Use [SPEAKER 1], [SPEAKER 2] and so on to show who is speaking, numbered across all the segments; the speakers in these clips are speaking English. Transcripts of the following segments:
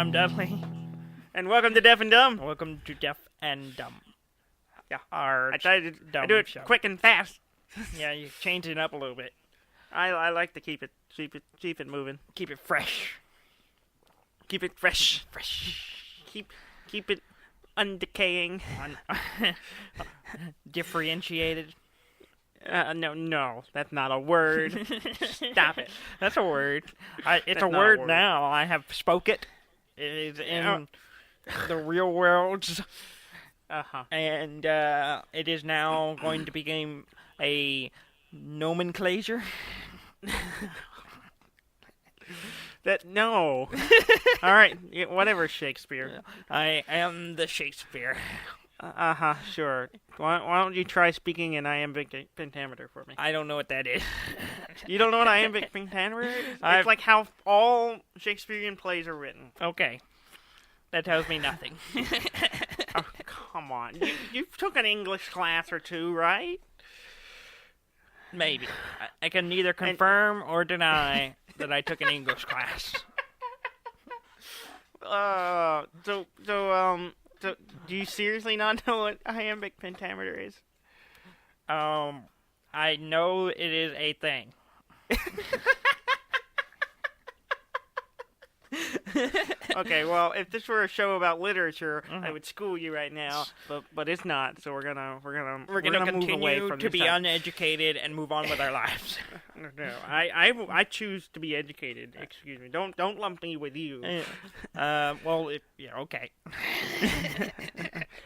[SPEAKER 1] I'm Dudley.
[SPEAKER 2] And welcome to Deaf and Dumb.
[SPEAKER 1] Welcome to Deaf and Dumb.
[SPEAKER 2] Yeah,
[SPEAKER 1] Our
[SPEAKER 2] I try to
[SPEAKER 1] dumb
[SPEAKER 2] I do it
[SPEAKER 1] show.
[SPEAKER 2] quick and fast.
[SPEAKER 1] Yeah, you change it up a little bit.
[SPEAKER 2] I like to keep it moving.
[SPEAKER 1] Keep it fresh.
[SPEAKER 2] Keep it fresh.
[SPEAKER 1] Fresh.
[SPEAKER 2] Keep it undecaying.
[SPEAKER 1] Differentiated.
[SPEAKER 2] No, that's not a word. Stop it.
[SPEAKER 1] That's a word. It's
[SPEAKER 2] That's
[SPEAKER 1] a
[SPEAKER 2] not a
[SPEAKER 1] word
[SPEAKER 2] word.
[SPEAKER 1] now. I have spoke it. It is in the real world. And it is now going to become a nomenclature.
[SPEAKER 2] No. All right, whatever, Shakespeare.
[SPEAKER 1] I am the Shakespeare.
[SPEAKER 2] Sure. Why don't you try speaking in iambic pentameter for me?
[SPEAKER 1] I don't know what that is.
[SPEAKER 2] You don't know what iambic pentameter is?
[SPEAKER 1] I've-
[SPEAKER 2] It's like how all Shakespearean plays are written.
[SPEAKER 1] Okay. That tells me nothing.
[SPEAKER 2] Oh, come on. You took an English class or two, right?
[SPEAKER 1] Maybe. I can neither confirm or deny that I took an English class.
[SPEAKER 2] So, do you seriously not know what iambic pentameter is?
[SPEAKER 1] I know it is a thing.
[SPEAKER 2] Okay, well, if this were a show about literature, I would school you right now, but it's not. So we're gonna
[SPEAKER 1] We're
[SPEAKER 2] move
[SPEAKER 1] gonna
[SPEAKER 2] away
[SPEAKER 1] continue
[SPEAKER 2] from
[SPEAKER 1] to
[SPEAKER 2] this
[SPEAKER 1] be
[SPEAKER 2] topic.
[SPEAKER 1] uneducated and move on with our lives.
[SPEAKER 2] No, I choose to be educated. Excuse me. Don't lump me with you.
[SPEAKER 1] Yeah, okay.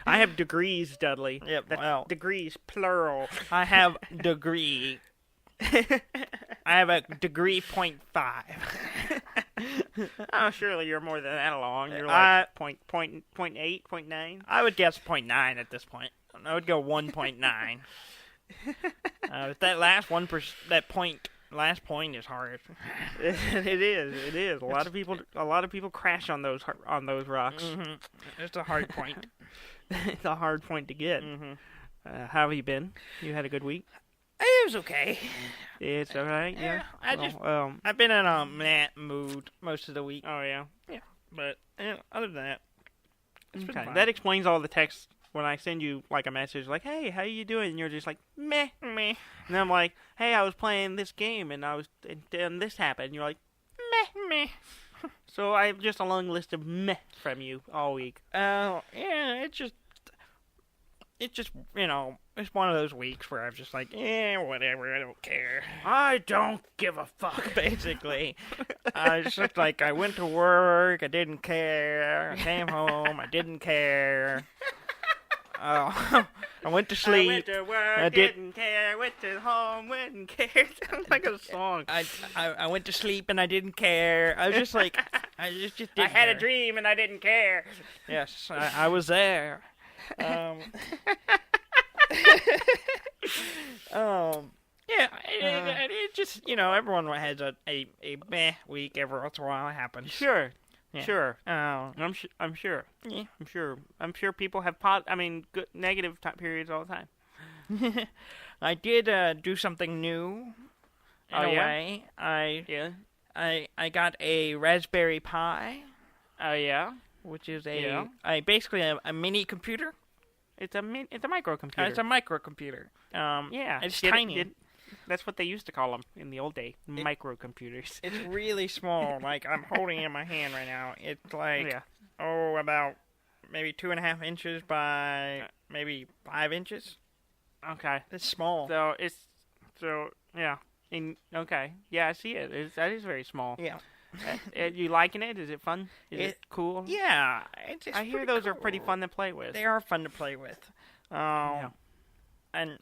[SPEAKER 2] I have degrees, Dudley.
[SPEAKER 1] Yeah,
[SPEAKER 2] That's
[SPEAKER 1] well.
[SPEAKER 2] degrees plural.
[SPEAKER 1] I have degree. I have a degree .5.
[SPEAKER 2] Oh, surely you're more than that along. You're like point 8, 0.9.
[SPEAKER 1] I would guess 0.9 at this point. I would go 1.9. That last last point is hard.
[SPEAKER 2] It is. A lot of people crash on those rocks.
[SPEAKER 1] Mm-hmm. It's a hard point.
[SPEAKER 2] It's a hard point to get.
[SPEAKER 1] Mm-hmm.
[SPEAKER 2] How have you been? You had a good week?
[SPEAKER 1] It was okay.
[SPEAKER 2] It's all right. Yeah.
[SPEAKER 1] I've been in a meh mood most of the week.
[SPEAKER 2] Oh yeah.
[SPEAKER 1] But other than that, it's been
[SPEAKER 2] Okay.
[SPEAKER 1] fine.
[SPEAKER 2] That explains all the text when I send you like a message like, "Hey, how you doing?" And you're just like, "Meh, meh." And I'm like, "Hey, I was playing this game and and this happened." And you're like, "Meh, meh." So I have just a long list of meh from you all week.
[SPEAKER 1] Yeah, it's just it's one of those weeks where I'm just like, whatever, I don't care.
[SPEAKER 2] I don't give a fuck.
[SPEAKER 1] Basically, it's just like I went to work, I didn't care. I came home, I didn't care. I went to sleep.
[SPEAKER 2] I went to work, didn't care. Went to home, wouldn't care. Sounds like a song.
[SPEAKER 1] I went to sleep and I didn't care. I was just like, I just didn't
[SPEAKER 2] I had a
[SPEAKER 1] care.
[SPEAKER 2] dream and I didn't care.
[SPEAKER 1] Yes, I was there. Yeah, it just, everyone has a meh week every once in a while. It happens.
[SPEAKER 2] Sure.
[SPEAKER 1] Yeah.
[SPEAKER 2] Sure.
[SPEAKER 1] Oh,
[SPEAKER 2] I'm sure.
[SPEAKER 1] yeah.
[SPEAKER 2] I'm sure people have good negative periods all the time.
[SPEAKER 1] I did do something new. In a way,
[SPEAKER 2] Yeah.
[SPEAKER 1] I got a Raspberry Pi,
[SPEAKER 2] Oh yeah.
[SPEAKER 1] which is
[SPEAKER 2] Yeah.
[SPEAKER 1] basically a mini computer.
[SPEAKER 2] It's a microcomputer.
[SPEAKER 1] It's a microcomputer.
[SPEAKER 2] Yeah.
[SPEAKER 1] It's
[SPEAKER 2] Get it?
[SPEAKER 1] tiny.
[SPEAKER 2] That's what they used to call them in the old day. Microcomputers.
[SPEAKER 1] It's really small. Like, I'm holding it in my hand right now. It's like,
[SPEAKER 2] Yeah.
[SPEAKER 1] about maybe 2.5 inches by maybe 5 inches.
[SPEAKER 2] Okay.
[SPEAKER 1] It's small.
[SPEAKER 2] Yeah. Okay. Yeah, I see it. That is very small.
[SPEAKER 1] Yeah.
[SPEAKER 2] You liking it? Is it fun? Is it cool?
[SPEAKER 1] Yeah. It's
[SPEAKER 2] I hear those are pretty fun to play with.
[SPEAKER 1] They are fun to play with.
[SPEAKER 2] Yeah.
[SPEAKER 1] And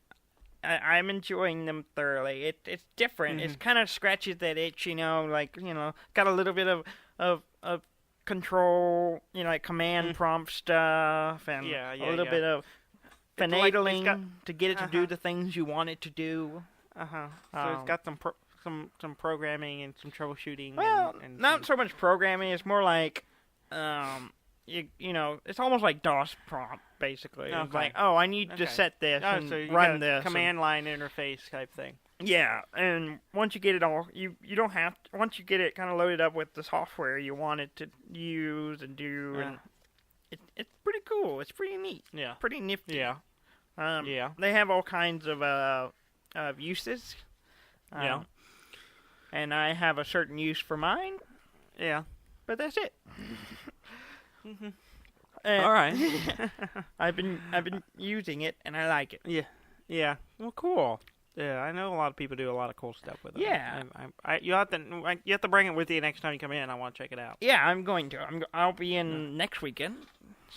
[SPEAKER 1] I'm enjoying them thoroughly. It's different.
[SPEAKER 2] Mm-hmm.
[SPEAKER 1] It kind of scratches that itch, got a little bit of control, like command prompt stuff, and a little bit of finagling to get it to do the things you want it to do.
[SPEAKER 2] So it's got some programming and some troubleshooting.
[SPEAKER 1] Well,
[SPEAKER 2] and
[SPEAKER 1] not so much programming. It's more like, it's almost like DOS prompt, basically. It's
[SPEAKER 2] Okay.
[SPEAKER 1] like, I need to
[SPEAKER 2] Okay.
[SPEAKER 1] set this and
[SPEAKER 2] so you
[SPEAKER 1] run
[SPEAKER 2] got a
[SPEAKER 1] this.
[SPEAKER 2] command line interface type thing.
[SPEAKER 1] Yeah, and once you get it all, you don't have to, once you get it kind of loaded up with the software you want it to use and do, and it's pretty cool. It's pretty neat.
[SPEAKER 2] Yeah.
[SPEAKER 1] Pretty nifty.
[SPEAKER 2] Yeah. Yeah.
[SPEAKER 1] They have all kinds of uses.
[SPEAKER 2] Yeah.
[SPEAKER 1] And I have a certain use for mine.
[SPEAKER 2] Yeah.
[SPEAKER 1] But that's it.
[SPEAKER 2] Mm-hmm. All right.
[SPEAKER 1] I've been using it and I like it.
[SPEAKER 2] Yeah. Yeah. Well, cool. Yeah, I know a lot of people do a lot of cool stuff with it.
[SPEAKER 1] Yeah.
[SPEAKER 2] You have to bring it with you next time you come in. I want to check it out.
[SPEAKER 1] Yeah, I'm going to. I'll be in next weekend.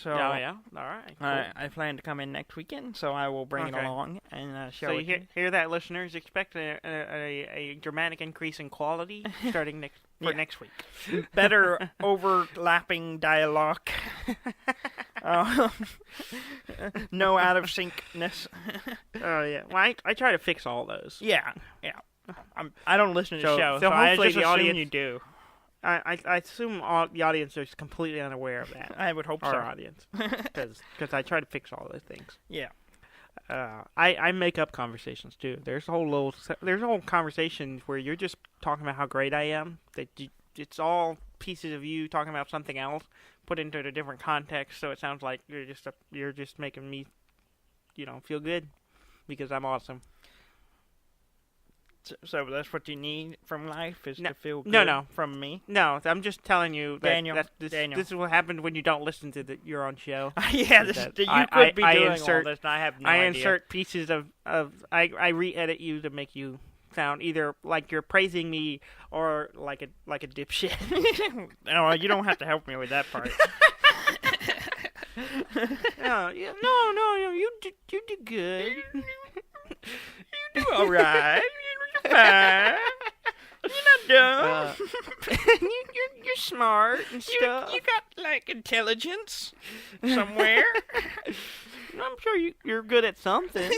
[SPEAKER 1] So
[SPEAKER 2] oh yeah. All right. Cool.
[SPEAKER 1] I plan to come in next weekend, so I will bring it along and show it.
[SPEAKER 2] So you hear that, listeners? Expect a dramatic increase in quality starting next week.
[SPEAKER 1] Better overlapping dialogue. No out of syncness.
[SPEAKER 2] Oh yeah. Well, I try to fix all those.
[SPEAKER 1] Yeah. I don't listen to the show,
[SPEAKER 2] so
[SPEAKER 1] I
[SPEAKER 2] hopefully
[SPEAKER 1] just
[SPEAKER 2] the
[SPEAKER 1] assume
[SPEAKER 2] audience
[SPEAKER 1] you do.
[SPEAKER 2] I assume the audience is completely unaware of that.
[SPEAKER 1] I would hope so.
[SPEAKER 2] Our audience, because I try to fix all those things.
[SPEAKER 1] Yeah.
[SPEAKER 2] I make up conversations too. There's whole conversations where you're just talking about how great I am. It's all pieces of you talking about something else put into a different context, so it sounds like you're just making me, feel good because I'm awesome.
[SPEAKER 1] So that's what you need from life is to feel good from me?
[SPEAKER 2] No, I'm just telling you that
[SPEAKER 1] Daniel,
[SPEAKER 2] this is what happens when you don't listen to your own show.
[SPEAKER 1] Yeah, you could be doing all this, and I have no idea.
[SPEAKER 2] I insert pieces I re-edit you to make you sound either like you're praising me or like a dipshit.
[SPEAKER 1] No, you don't have to help me with that part.
[SPEAKER 2] No, you did good.
[SPEAKER 1] You do all right. You're fine. You're not dumb.
[SPEAKER 2] You're smart and stuff.
[SPEAKER 1] You got like intelligence somewhere.
[SPEAKER 2] I'm sure you're good at something.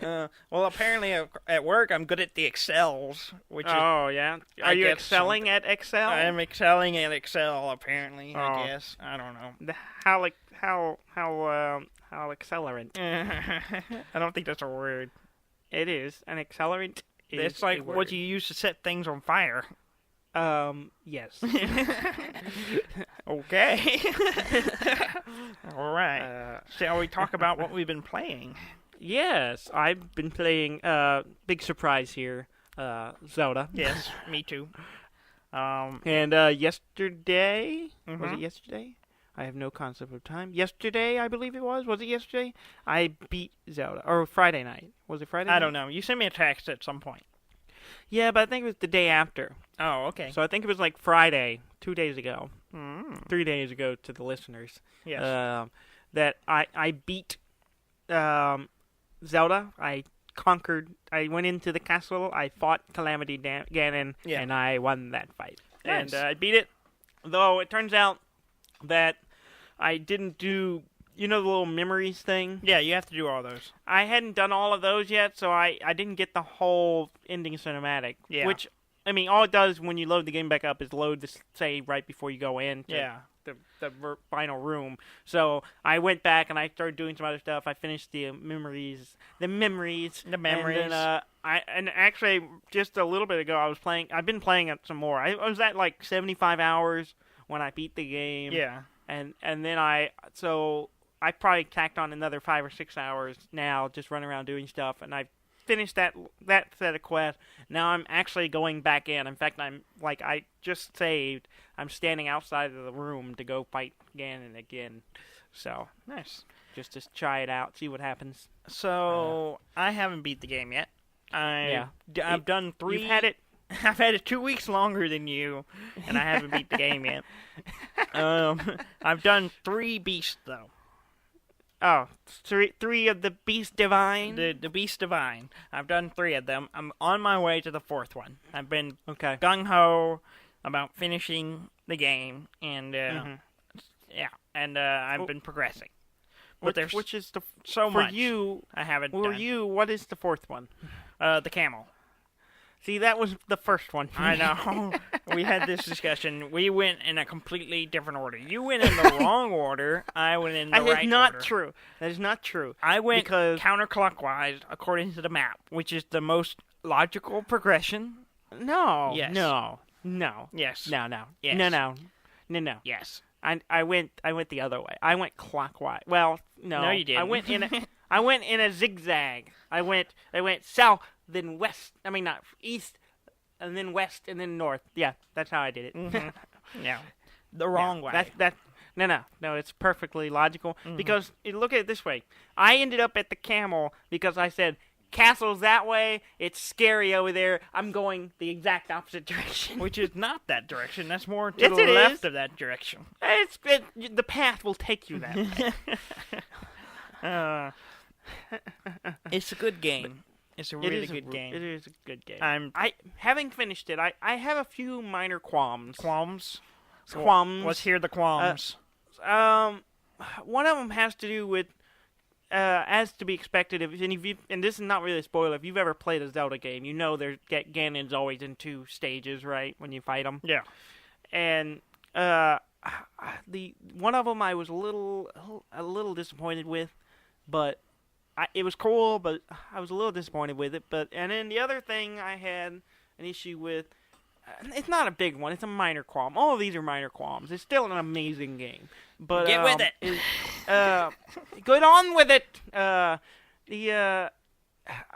[SPEAKER 1] Well, apparently at work I'm good at the Excels, which
[SPEAKER 2] yeah. Are you excelling at Excel?
[SPEAKER 1] I am excelling at Excel, apparently. I guess I don't know.
[SPEAKER 2] How accelerant?
[SPEAKER 1] I don't think that's a word.
[SPEAKER 2] It is an accelerant.
[SPEAKER 1] It's like what you use to set things on fire.
[SPEAKER 2] Yes.
[SPEAKER 1] Okay. All right. Shall we talk about what we've been playing?
[SPEAKER 2] Yes, I've been playing, big surprise here, Zelda.
[SPEAKER 1] Yes, me too.
[SPEAKER 2] And yesterday, was it yesterday? I have no concept of time. Yesterday, I believe it was. Was it yesterday? I beat Zelda. Or Friday night. Was it Friday night?
[SPEAKER 1] I don't know. You sent me a text at some point.
[SPEAKER 2] Yeah, but I think it was the day after.
[SPEAKER 1] Oh, okay.
[SPEAKER 2] So I think it was like Friday, 2 days ago.
[SPEAKER 1] 3
[SPEAKER 2] days ago to the listeners.
[SPEAKER 1] Yes.
[SPEAKER 2] That I beat Zelda. I went into the castle, I fought Calamity Ganon, and I won that fight.
[SPEAKER 1] Nice.
[SPEAKER 2] And I beat it, though it turns out that I didn't do, the little memories thing?
[SPEAKER 1] Yeah, you have to do all those.
[SPEAKER 2] I hadn't done all of those yet, so I didn't get the whole ending cinematic.
[SPEAKER 1] Yeah.
[SPEAKER 2] Which, all it does when you load the game back up is load the save right before you go in. The final room. So I went back and I started doing some other stuff. I finished the memories. And then, and actually, just a little bit ago, I've been playing it some more. I was at like 75 hours when I beat the game.
[SPEAKER 1] Yeah.
[SPEAKER 2] And then I probably tacked on another 5 or 6 hours now, just running around doing stuff. And I finished that set of quests. Now I'm actually going back in. In fact, I just saved. I'm standing outside of the room to go fight Ganon again. So
[SPEAKER 1] nice.
[SPEAKER 2] Just to try it out, see what happens.
[SPEAKER 1] So I haven't beat the game yet. I've done 3.
[SPEAKER 2] You've had it.
[SPEAKER 1] I've had it 2 weeks longer than you, and I haven't beat the game yet. I've done 3 beasts though.
[SPEAKER 2] Oh, three of the Beast Divine?
[SPEAKER 1] The Beast Divine. I've done 3 of them. I'm on my way to the 4th one. I've been gung-ho about finishing the game, and I've been progressing. But
[SPEAKER 2] which is
[SPEAKER 1] so
[SPEAKER 2] for
[SPEAKER 1] much
[SPEAKER 2] you,
[SPEAKER 1] I haven't
[SPEAKER 2] done.
[SPEAKER 1] For you,
[SPEAKER 2] what is the 4th one?
[SPEAKER 1] The camel.
[SPEAKER 2] See, that was the first one.
[SPEAKER 1] I know. We had this discussion. We went in a completely different order. You went in the wrong order. I went in the right order.
[SPEAKER 2] That is not true. That is not true.
[SPEAKER 1] I went counterclockwise according to the map, which is the most logical progression.
[SPEAKER 2] No.
[SPEAKER 1] Yes.
[SPEAKER 2] No.
[SPEAKER 1] Yes.
[SPEAKER 2] No.
[SPEAKER 1] Yes.
[SPEAKER 2] No.
[SPEAKER 1] Yes.
[SPEAKER 2] I went the other way. I went clockwise. Well, no.
[SPEAKER 1] No, you didn't.
[SPEAKER 2] I went in a zigzag. I went south, then west. I mean, not east, and then west, and then north. Yeah, that's how I did it.
[SPEAKER 1] Mm-hmm. Yeah, the wrong way.
[SPEAKER 2] No. It's perfectly logical because look at it this way. I ended up at the camel because I said castle's that way. It's scary over there. I'm going the exact opposite direction.
[SPEAKER 1] Which is not that direction. That's more to the left of that direction.
[SPEAKER 2] The path will take you that way.
[SPEAKER 1] It's a good game. It's a really good game.
[SPEAKER 2] It is a good game. Having finished it, I have a few minor qualms.
[SPEAKER 1] Qualms?
[SPEAKER 2] Qualms.
[SPEAKER 1] Let's hear the qualms.
[SPEAKER 2] One of them has to do with, as to be expected, and this is not really a spoiler, if you've ever played a Zelda game, you know Ganon's always in two stages, right, when you fight him?
[SPEAKER 1] Yeah.
[SPEAKER 2] And the one of them I was a little disappointed with, but it was cool, but I was a little disappointed with it. And then the other thing I had an issue with, it's not a big one, it's a minor qualm. All of these are minor qualms. It's still an amazing game. But
[SPEAKER 1] get with it.
[SPEAKER 2] Get on with it.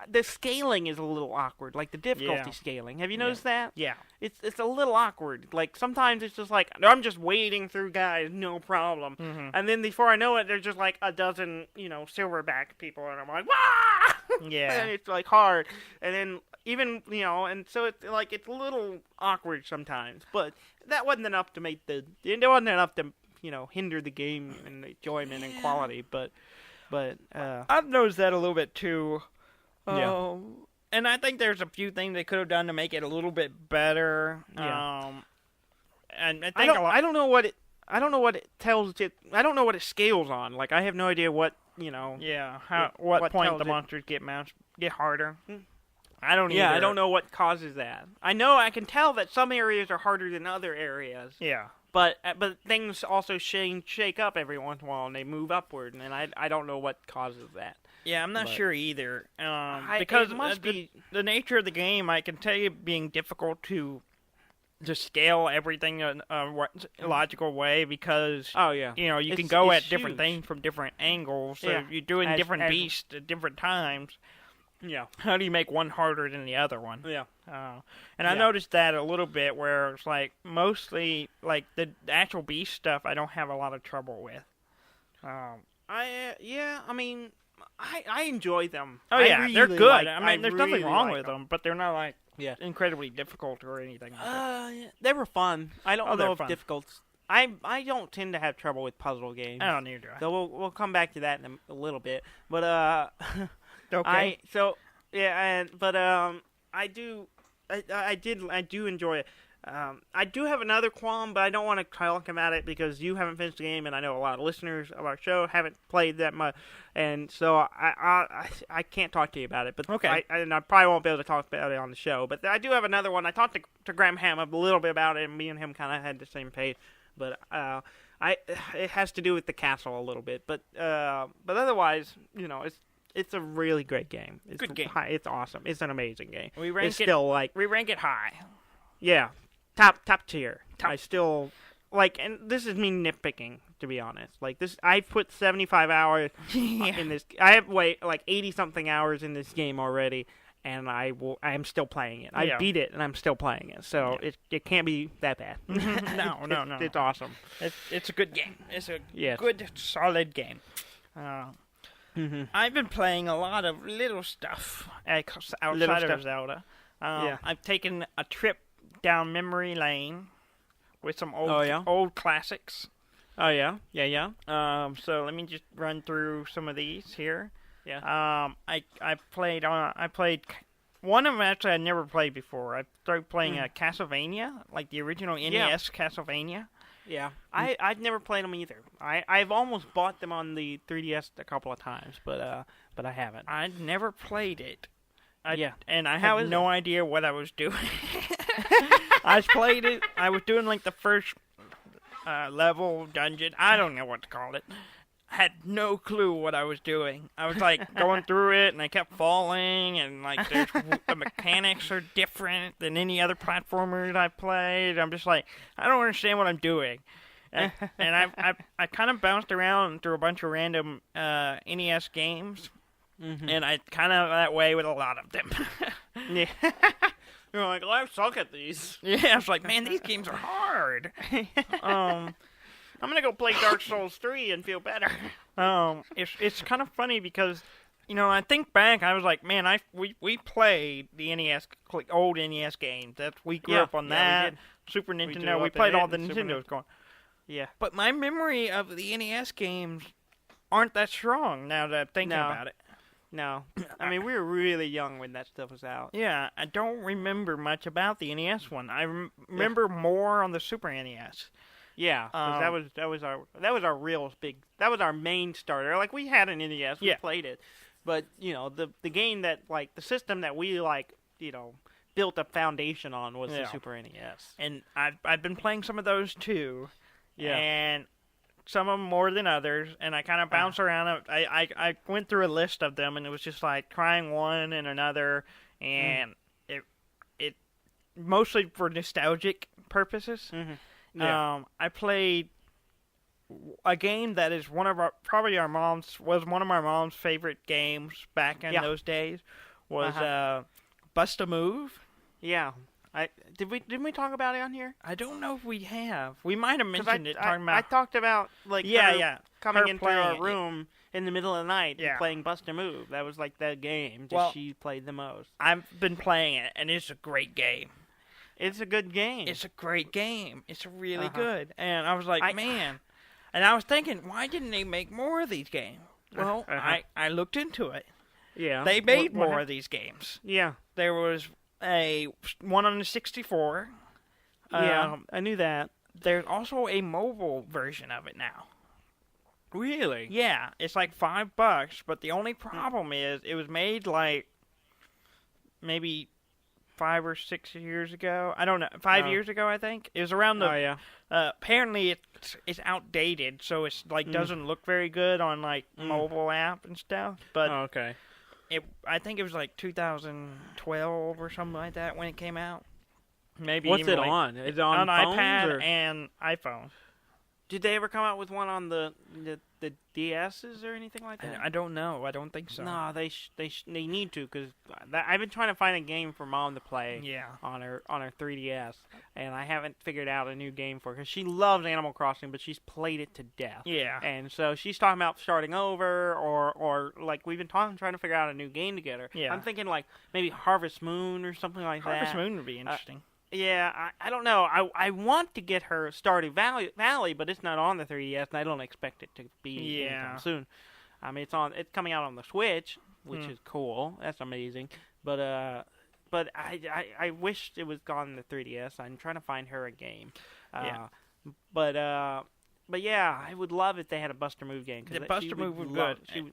[SPEAKER 2] The scaling is a little awkward, like the difficulty scaling. Have you noticed that?
[SPEAKER 1] Yeah.
[SPEAKER 2] It's a little awkward. Like sometimes it's just like I'm just wading through guys, no problem.
[SPEAKER 1] Mm-hmm.
[SPEAKER 2] And then before I know it, there's just like a dozen, silverback people, and I'm like, wah!
[SPEAKER 1] Yeah.
[SPEAKER 2] And it's like hard. And then even and so it's like it's a little awkward sometimes. But that wasn't enough to hinder the game and the enjoyment and quality. But
[SPEAKER 1] I've noticed that a little bit too.
[SPEAKER 2] Yeah.
[SPEAKER 1] And I think there's a few things they could have done to make it a little bit better.
[SPEAKER 2] Yeah.
[SPEAKER 1] And I think
[SPEAKER 2] I don't know what it tells it. I don't know what it scales on. Like I have no idea what
[SPEAKER 1] Yeah. What point the monsters get harder. I don't either.
[SPEAKER 2] Yeah, I don't know what causes that. I know I can tell that some areas are harder than other areas.
[SPEAKER 1] Yeah.
[SPEAKER 2] But things also shake up every once in a while and they move upward, and I don't know what causes that.
[SPEAKER 1] Yeah, I'm not sure either. Because
[SPEAKER 2] it must be
[SPEAKER 1] the nature of the game, I can tell you being difficult to scale everything in a logical way because you can go at different things from different angles. So if you're doing different beasts at different times.
[SPEAKER 2] Yeah.
[SPEAKER 1] How do you make one harder than the other one?
[SPEAKER 2] Yeah.
[SPEAKER 1] I noticed that a little bit where it's like mostly like the actual beast stuff I don't have a lot of trouble with.
[SPEAKER 2] I enjoy them.
[SPEAKER 1] Oh yeah,
[SPEAKER 2] really
[SPEAKER 1] they're good. There's
[SPEAKER 2] really
[SPEAKER 1] nothing wrong with them, but they're not like
[SPEAKER 2] Yeah.
[SPEAKER 1] incredibly difficult or anything like that.
[SPEAKER 2] They were fun. I don't know if
[SPEAKER 1] fun.
[SPEAKER 2] difficult. I don't tend to have trouble with puzzle games.
[SPEAKER 1] I don't either.
[SPEAKER 2] So we'll come back to that in a little bit. But
[SPEAKER 1] okay.
[SPEAKER 2] I do enjoy it. I do have another qualm, but I don't want to talk about it because you haven't finished the game, and I know a lot of listeners of our show haven't played that much, and so I can't talk to you about it. But
[SPEAKER 1] okay,
[SPEAKER 2] I probably won't be able to talk about it on the show. But I do have another one. I talked to Graham Ham a little bit about it, and me and him kind of had the same page. But it has to do with the castle a little bit. But otherwise, it's a really great game. It's
[SPEAKER 1] good game.
[SPEAKER 2] It's awesome. It's an amazing game.
[SPEAKER 1] We rank it high.
[SPEAKER 2] Yeah, top tier. I still and this is me nitpicking, to be honest. Like this, I put 75 hours in this. I have 80 something hours in this game already, and I am still playing it. I beat it, and I'm still playing it. So it can't be that bad.
[SPEAKER 1] No.
[SPEAKER 2] It's awesome.
[SPEAKER 1] It's a good game. It's a good, solid game. I've been playing a lot of little stuff outside of Zelda. I've taken a trip down memory lane with some old classics.
[SPEAKER 2] Oh yeah.
[SPEAKER 1] So let me just run through some of these here.
[SPEAKER 2] Yeah.
[SPEAKER 1] I played one of them actually I never played before. I started playing Castlevania, like the original NES Castlevania.
[SPEAKER 2] Yeah, I've never played them either. I've almost bought them on the 3DS a couple of times, but I haven't.
[SPEAKER 1] I'd never played it. And I had no idea what I was doing. I played it. I was doing like the first level, dungeon. I don't know what to call it. I had no clue what I was doing. I was like going through it, and I kept falling, and like the mechanics are different than any other platformers I played. I'm just like, I don't understand what I'm doing. And I kind of bounced around through a bunch of random NES games, and I kind of that way with a lot of them.
[SPEAKER 2] Yeah. You're like, well, I suck at these.
[SPEAKER 1] Yeah, I was like, man, these games are hard.
[SPEAKER 2] I'm gonna go play Dark Souls 3 and feel better.
[SPEAKER 1] It's kind of funny because, I think back, I was like, man, we played the NES, old NES games. We grew up on that. Super Nintendo. We played all the Nintendos going.
[SPEAKER 2] Yeah.
[SPEAKER 1] But my memory of the NES games aren't that strong now that I'm thinking about it.
[SPEAKER 2] No. I mean, we were really young when that stuff was out.
[SPEAKER 1] Yeah, I don't remember much about the NES one. I remember more on the Super NES.
[SPEAKER 2] Yeah, that was our real big. That was our main starter. Like, we had an NES, we played it, but the game that the system that we built a foundation on was the Super NES.
[SPEAKER 1] And I've been playing some of those too.
[SPEAKER 2] Yeah.
[SPEAKER 1] And some of them more than others, and I kind of bounce around. I went through a list of them, and it was just like trying one and another, and it mostly for nostalgic purposes.
[SPEAKER 2] Mm-hmm. Yeah.
[SPEAKER 1] I played a game that is one of our mom's favorite games back in those days. Was Bust a Move.
[SPEAKER 2] Yeah. Didn't we talk about it on here?
[SPEAKER 1] I don't know if we have. We might have mentioned it. I
[SPEAKER 2] talked about coming into our room in the middle of the night and playing Bust a Move. That was like the game that she played the most.
[SPEAKER 1] I've been playing it, and it's a great game.
[SPEAKER 2] It's a good game.
[SPEAKER 1] It's a great game. It's really good. And I was like, man. And I was thinking, why didn't they make more of these games? Well, I looked into it.
[SPEAKER 2] Yeah.
[SPEAKER 1] They made more of these games.
[SPEAKER 2] Yeah.
[SPEAKER 1] There was one on the 64.
[SPEAKER 2] Yeah, I knew that.
[SPEAKER 1] There's also a mobile version of it now.
[SPEAKER 2] Really?
[SPEAKER 1] Yeah. It's like $5, but the only problem is it was made like maybe 5 or 6 years ago. I don't know. 5 years ago, I think. It was around the...
[SPEAKER 2] Oh, yeah.
[SPEAKER 1] Apparently, it's outdated, so it's like doesn't look very good on like mobile app and stuff. But
[SPEAKER 2] okay.
[SPEAKER 1] I think it was like 2012 or something like that when it came out. Maybe.
[SPEAKER 2] What's it on? Is it on phones
[SPEAKER 1] iPad and iPhone.
[SPEAKER 2] Did they ever come out with one on the DSs or anything like that?
[SPEAKER 1] I don't know. I don't think so.
[SPEAKER 2] No, they need to, because I've been trying to find a game for Mom to play on her 3DS, and I haven't figured out a new game for her, because she loves Animal Crossing, but she's played it to death.
[SPEAKER 1] Yeah.
[SPEAKER 2] And so she's talking about starting over, or like we've been trying to figure out a new game together.
[SPEAKER 1] Yeah.
[SPEAKER 2] I'm thinking like maybe Harvest Moon or something like that.
[SPEAKER 1] Harvest Moon would be interesting.
[SPEAKER 2] Yeah, I don't know. I want to get her Stardew Valley, but it's not on the 3DS, and I don't expect it to be anytime soon. I mean, it's coming out on the Switch, which is cool. That's amazing. But I wish it was gone on the 3DS. I'm trying to find her a game. But yeah, I would love if they had a Buster Move game.
[SPEAKER 1] The Buster Move was good.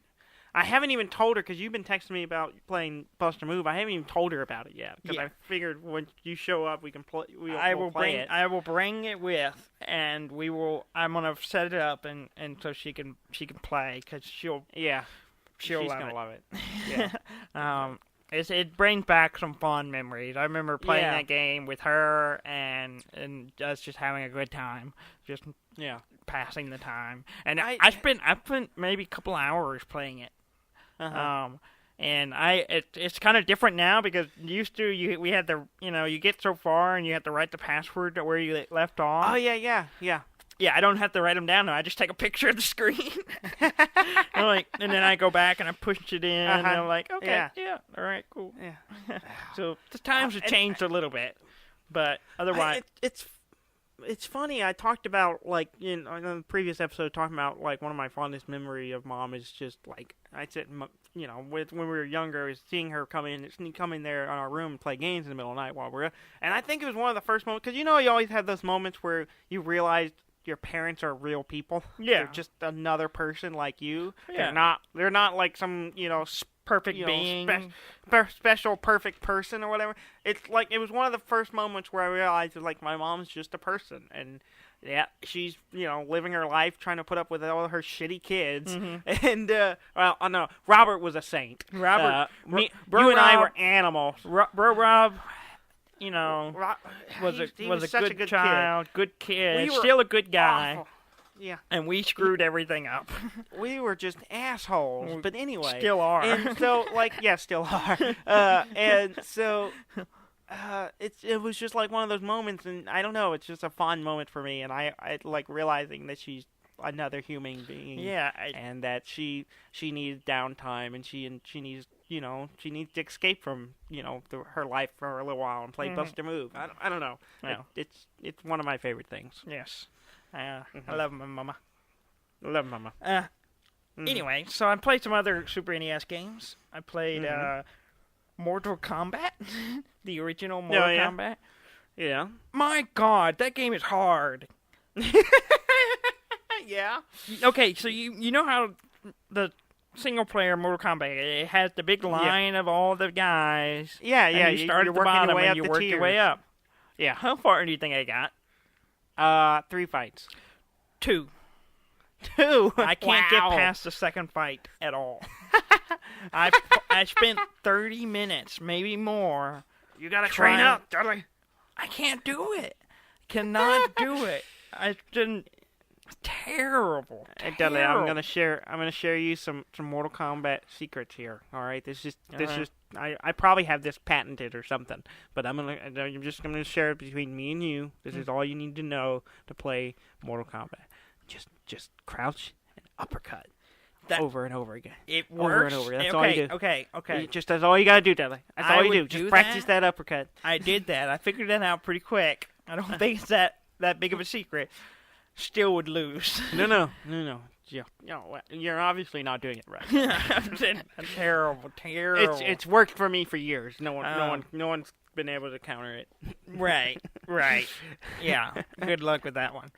[SPEAKER 2] I haven't even told her, because you've been texting me about playing Buster Move. I haven't even told her about it yet, because I figured when you show up, we can play. We'll play it.
[SPEAKER 1] I will bring it with, and we will. I'm gonna set it up, and so she can play, because she'll
[SPEAKER 2] love it. Yeah.
[SPEAKER 1] It brings back some fond memories. I remember playing that game with her, and us just having a good time, just passing the time. And I spent maybe a couple hours playing it. And it's kind of different now, because used to we had you get so far and you have to write the password to where you left off.
[SPEAKER 2] Oh yeah.
[SPEAKER 1] Yeah, I don't have to write them down now. I just take a picture of the screen. And then I go back and I push it in, and I'm like, okay, all right, cool.
[SPEAKER 2] Yeah.
[SPEAKER 1] So the times have changed a little bit, but otherwise,
[SPEAKER 2] it's funny. I talked about in the previous episode, talking about one of my fondest memory of Mom is just I said, when we were younger, is seeing her come in there on our room and play games in the middle of the night and I think it was one of the first moments, because you always have those moments where you realize your parents are real people.
[SPEAKER 1] Yeah.
[SPEAKER 2] They're just another person like you.
[SPEAKER 1] Yeah.
[SPEAKER 2] They're not like some,
[SPEAKER 1] perfect being.
[SPEAKER 2] Special perfect person or whatever. It's like, it was one of the first moments where I realized that, like, my mom's just a person, and yeah, she's, living her life trying to put up with all her shitty kids.
[SPEAKER 1] Mm-hmm.
[SPEAKER 2] And, no, Robert was a saint.
[SPEAKER 1] You
[SPEAKER 2] and I were animals.
[SPEAKER 1] Rob, was
[SPEAKER 2] he
[SPEAKER 1] a
[SPEAKER 2] such
[SPEAKER 1] good child, good kid,
[SPEAKER 2] We
[SPEAKER 1] still a good guy.
[SPEAKER 2] Awful. Yeah.
[SPEAKER 1] And we screwed everything up.
[SPEAKER 2] We were just assholes. But anyway.
[SPEAKER 1] Still are.
[SPEAKER 2] And so, still are. And so, it was just like one of those moments, and I don't know, it's just a fond moment for me, and I like realizing that she's another human being.
[SPEAKER 1] Yeah.
[SPEAKER 2] And that she needs downtime, and she needs, she needs to escape from, her life for a little while and play Bust a Move. I don't know.
[SPEAKER 1] Yeah.
[SPEAKER 2] It's one of my favorite things.
[SPEAKER 1] Yes. I love my mama.
[SPEAKER 2] Mm-hmm.
[SPEAKER 1] Anyway, so I played some other Super NES games. I played Mortal Kombat, the original Mortal Kombat.
[SPEAKER 2] Yeah.
[SPEAKER 1] My God, that game is hard.
[SPEAKER 2] Yeah.
[SPEAKER 1] Okay, so you know how the single player Mortal Kombat, it has the big line of all the guys.
[SPEAKER 2] Yeah.
[SPEAKER 1] And you start at the bottom and you work your way up.
[SPEAKER 2] Yeah.
[SPEAKER 1] How far do you think I got?
[SPEAKER 2] 3 fights.
[SPEAKER 1] 2. I can't get past the second fight at all. I spent 30 minutes, maybe more.
[SPEAKER 2] You gotta train up, Dudley.
[SPEAKER 1] I can't do it. Cannot do it. I didn't. Terrible.
[SPEAKER 2] Hey, Dudley, I'm gonna share you some Mortal Kombat secrets here. All right, I probably have this patented or something, but I'm just gonna share it between me and you. This is all you need to know to play Mortal Kombat. Just crouch and uppercut over and over again.
[SPEAKER 1] It works.
[SPEAKER 2] Over and over. That's all you do.
[SPEAKER 1] Okay.
[SPEAKER 2] That's all you gotta do, Dudley. That's all you do. Just practice that uppercut.
[SPEAKER 1] I did that. I figured that out pretty quick. I don't think it's that big of a secret. Still would lose.
[SPEAKER 2] No. Yeah, you're obviously not doing it right.
[SPEAKER 1] Terrible.
[SPEAKER 2] It's worked for me for years. No one's been able to counter it.
[SPEAKER 1] Right. Yeah. Good luck with that one.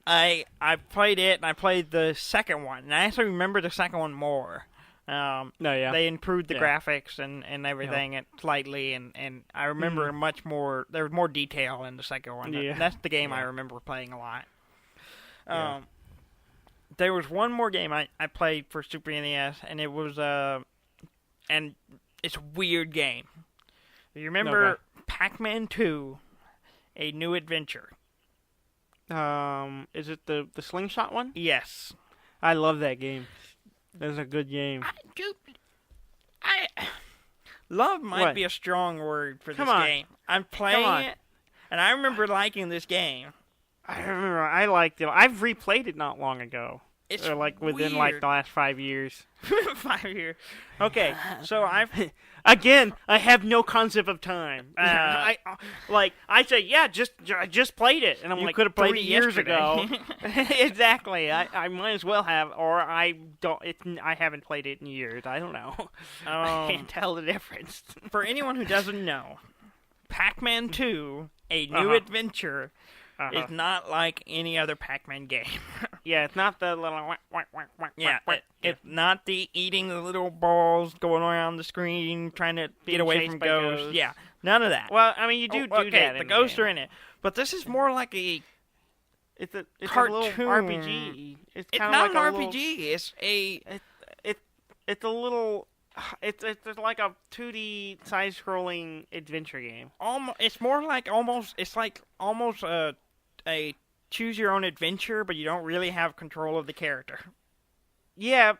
[SPEAKER 1] I played it, and I played the second one, and I actually remember the second one more. They improved the graphics and everything slightly, and I remember much more. There was more detail in the second one. Yeah. That's the game I remember playing a lot. There was one more game I played for Super NES, and it was and it's a weird game. You remember Pac-Man 2, A New Adventure?
[SPEAKER 2] Is it the slingshot one?
[SPEAKER 1] Yes.
[SPEAKER 2] I love that game. That's a good game.
[SPEAKER 1] Love might be a strong word for this game. I'm playing it, and I remember liking this game.
[SPEAKER 2] I remember I liked it. I've replayed it not long ago.
[SPEAKER 1] It's
[SPEAKER 2] within
[SPEAKER 1] weird.
[SPEAKER 2] the last 5 years.
[SPEAKER 1] 5 years. Okay, so I've
[SPEAKER 2] again. I have no concept of time. I say I just played it, and I'm like,
[SPEAKER 1] could have played
[SPEAKER 2] 3
[SPEAKER 1] it
[SPEAKER 2] years
[SPEAKER 1] yesterday.
[SPEAKER 2] ago. Exactly. I might as well have, or I don't. I haven't played it in years. I don't know. I can't tell the difference.
[SPEAKER 1] For anyone who doesn't know, Pac-Man 2: A New Adventure is not like any other Pac-Man game.
[SPEAKER 2] Yeah, it's not the little
[SPEAKER 1] it's not the eating the little balls going around the screen trying to get away from ghosts. Yeah, none of that.
[SPEAKER 2] Well, I mean, you do that.
[SPEAKER 1] The ghosts are in it, but this is more like a
[SPEAKER 2] it's
[SPEAKER 1] cartoon.
[SPEAKER 2] A little RPG. It's
[SPEAKER 1] not an RPG.
[SPEAKER 2] It's a little. It's like a 2D side-scrolling adventure game.
[SPEAKER 1] It's more like almost a choose your own adventure, but you don't really have control of the character.
[SPEAKER 2] Yeah,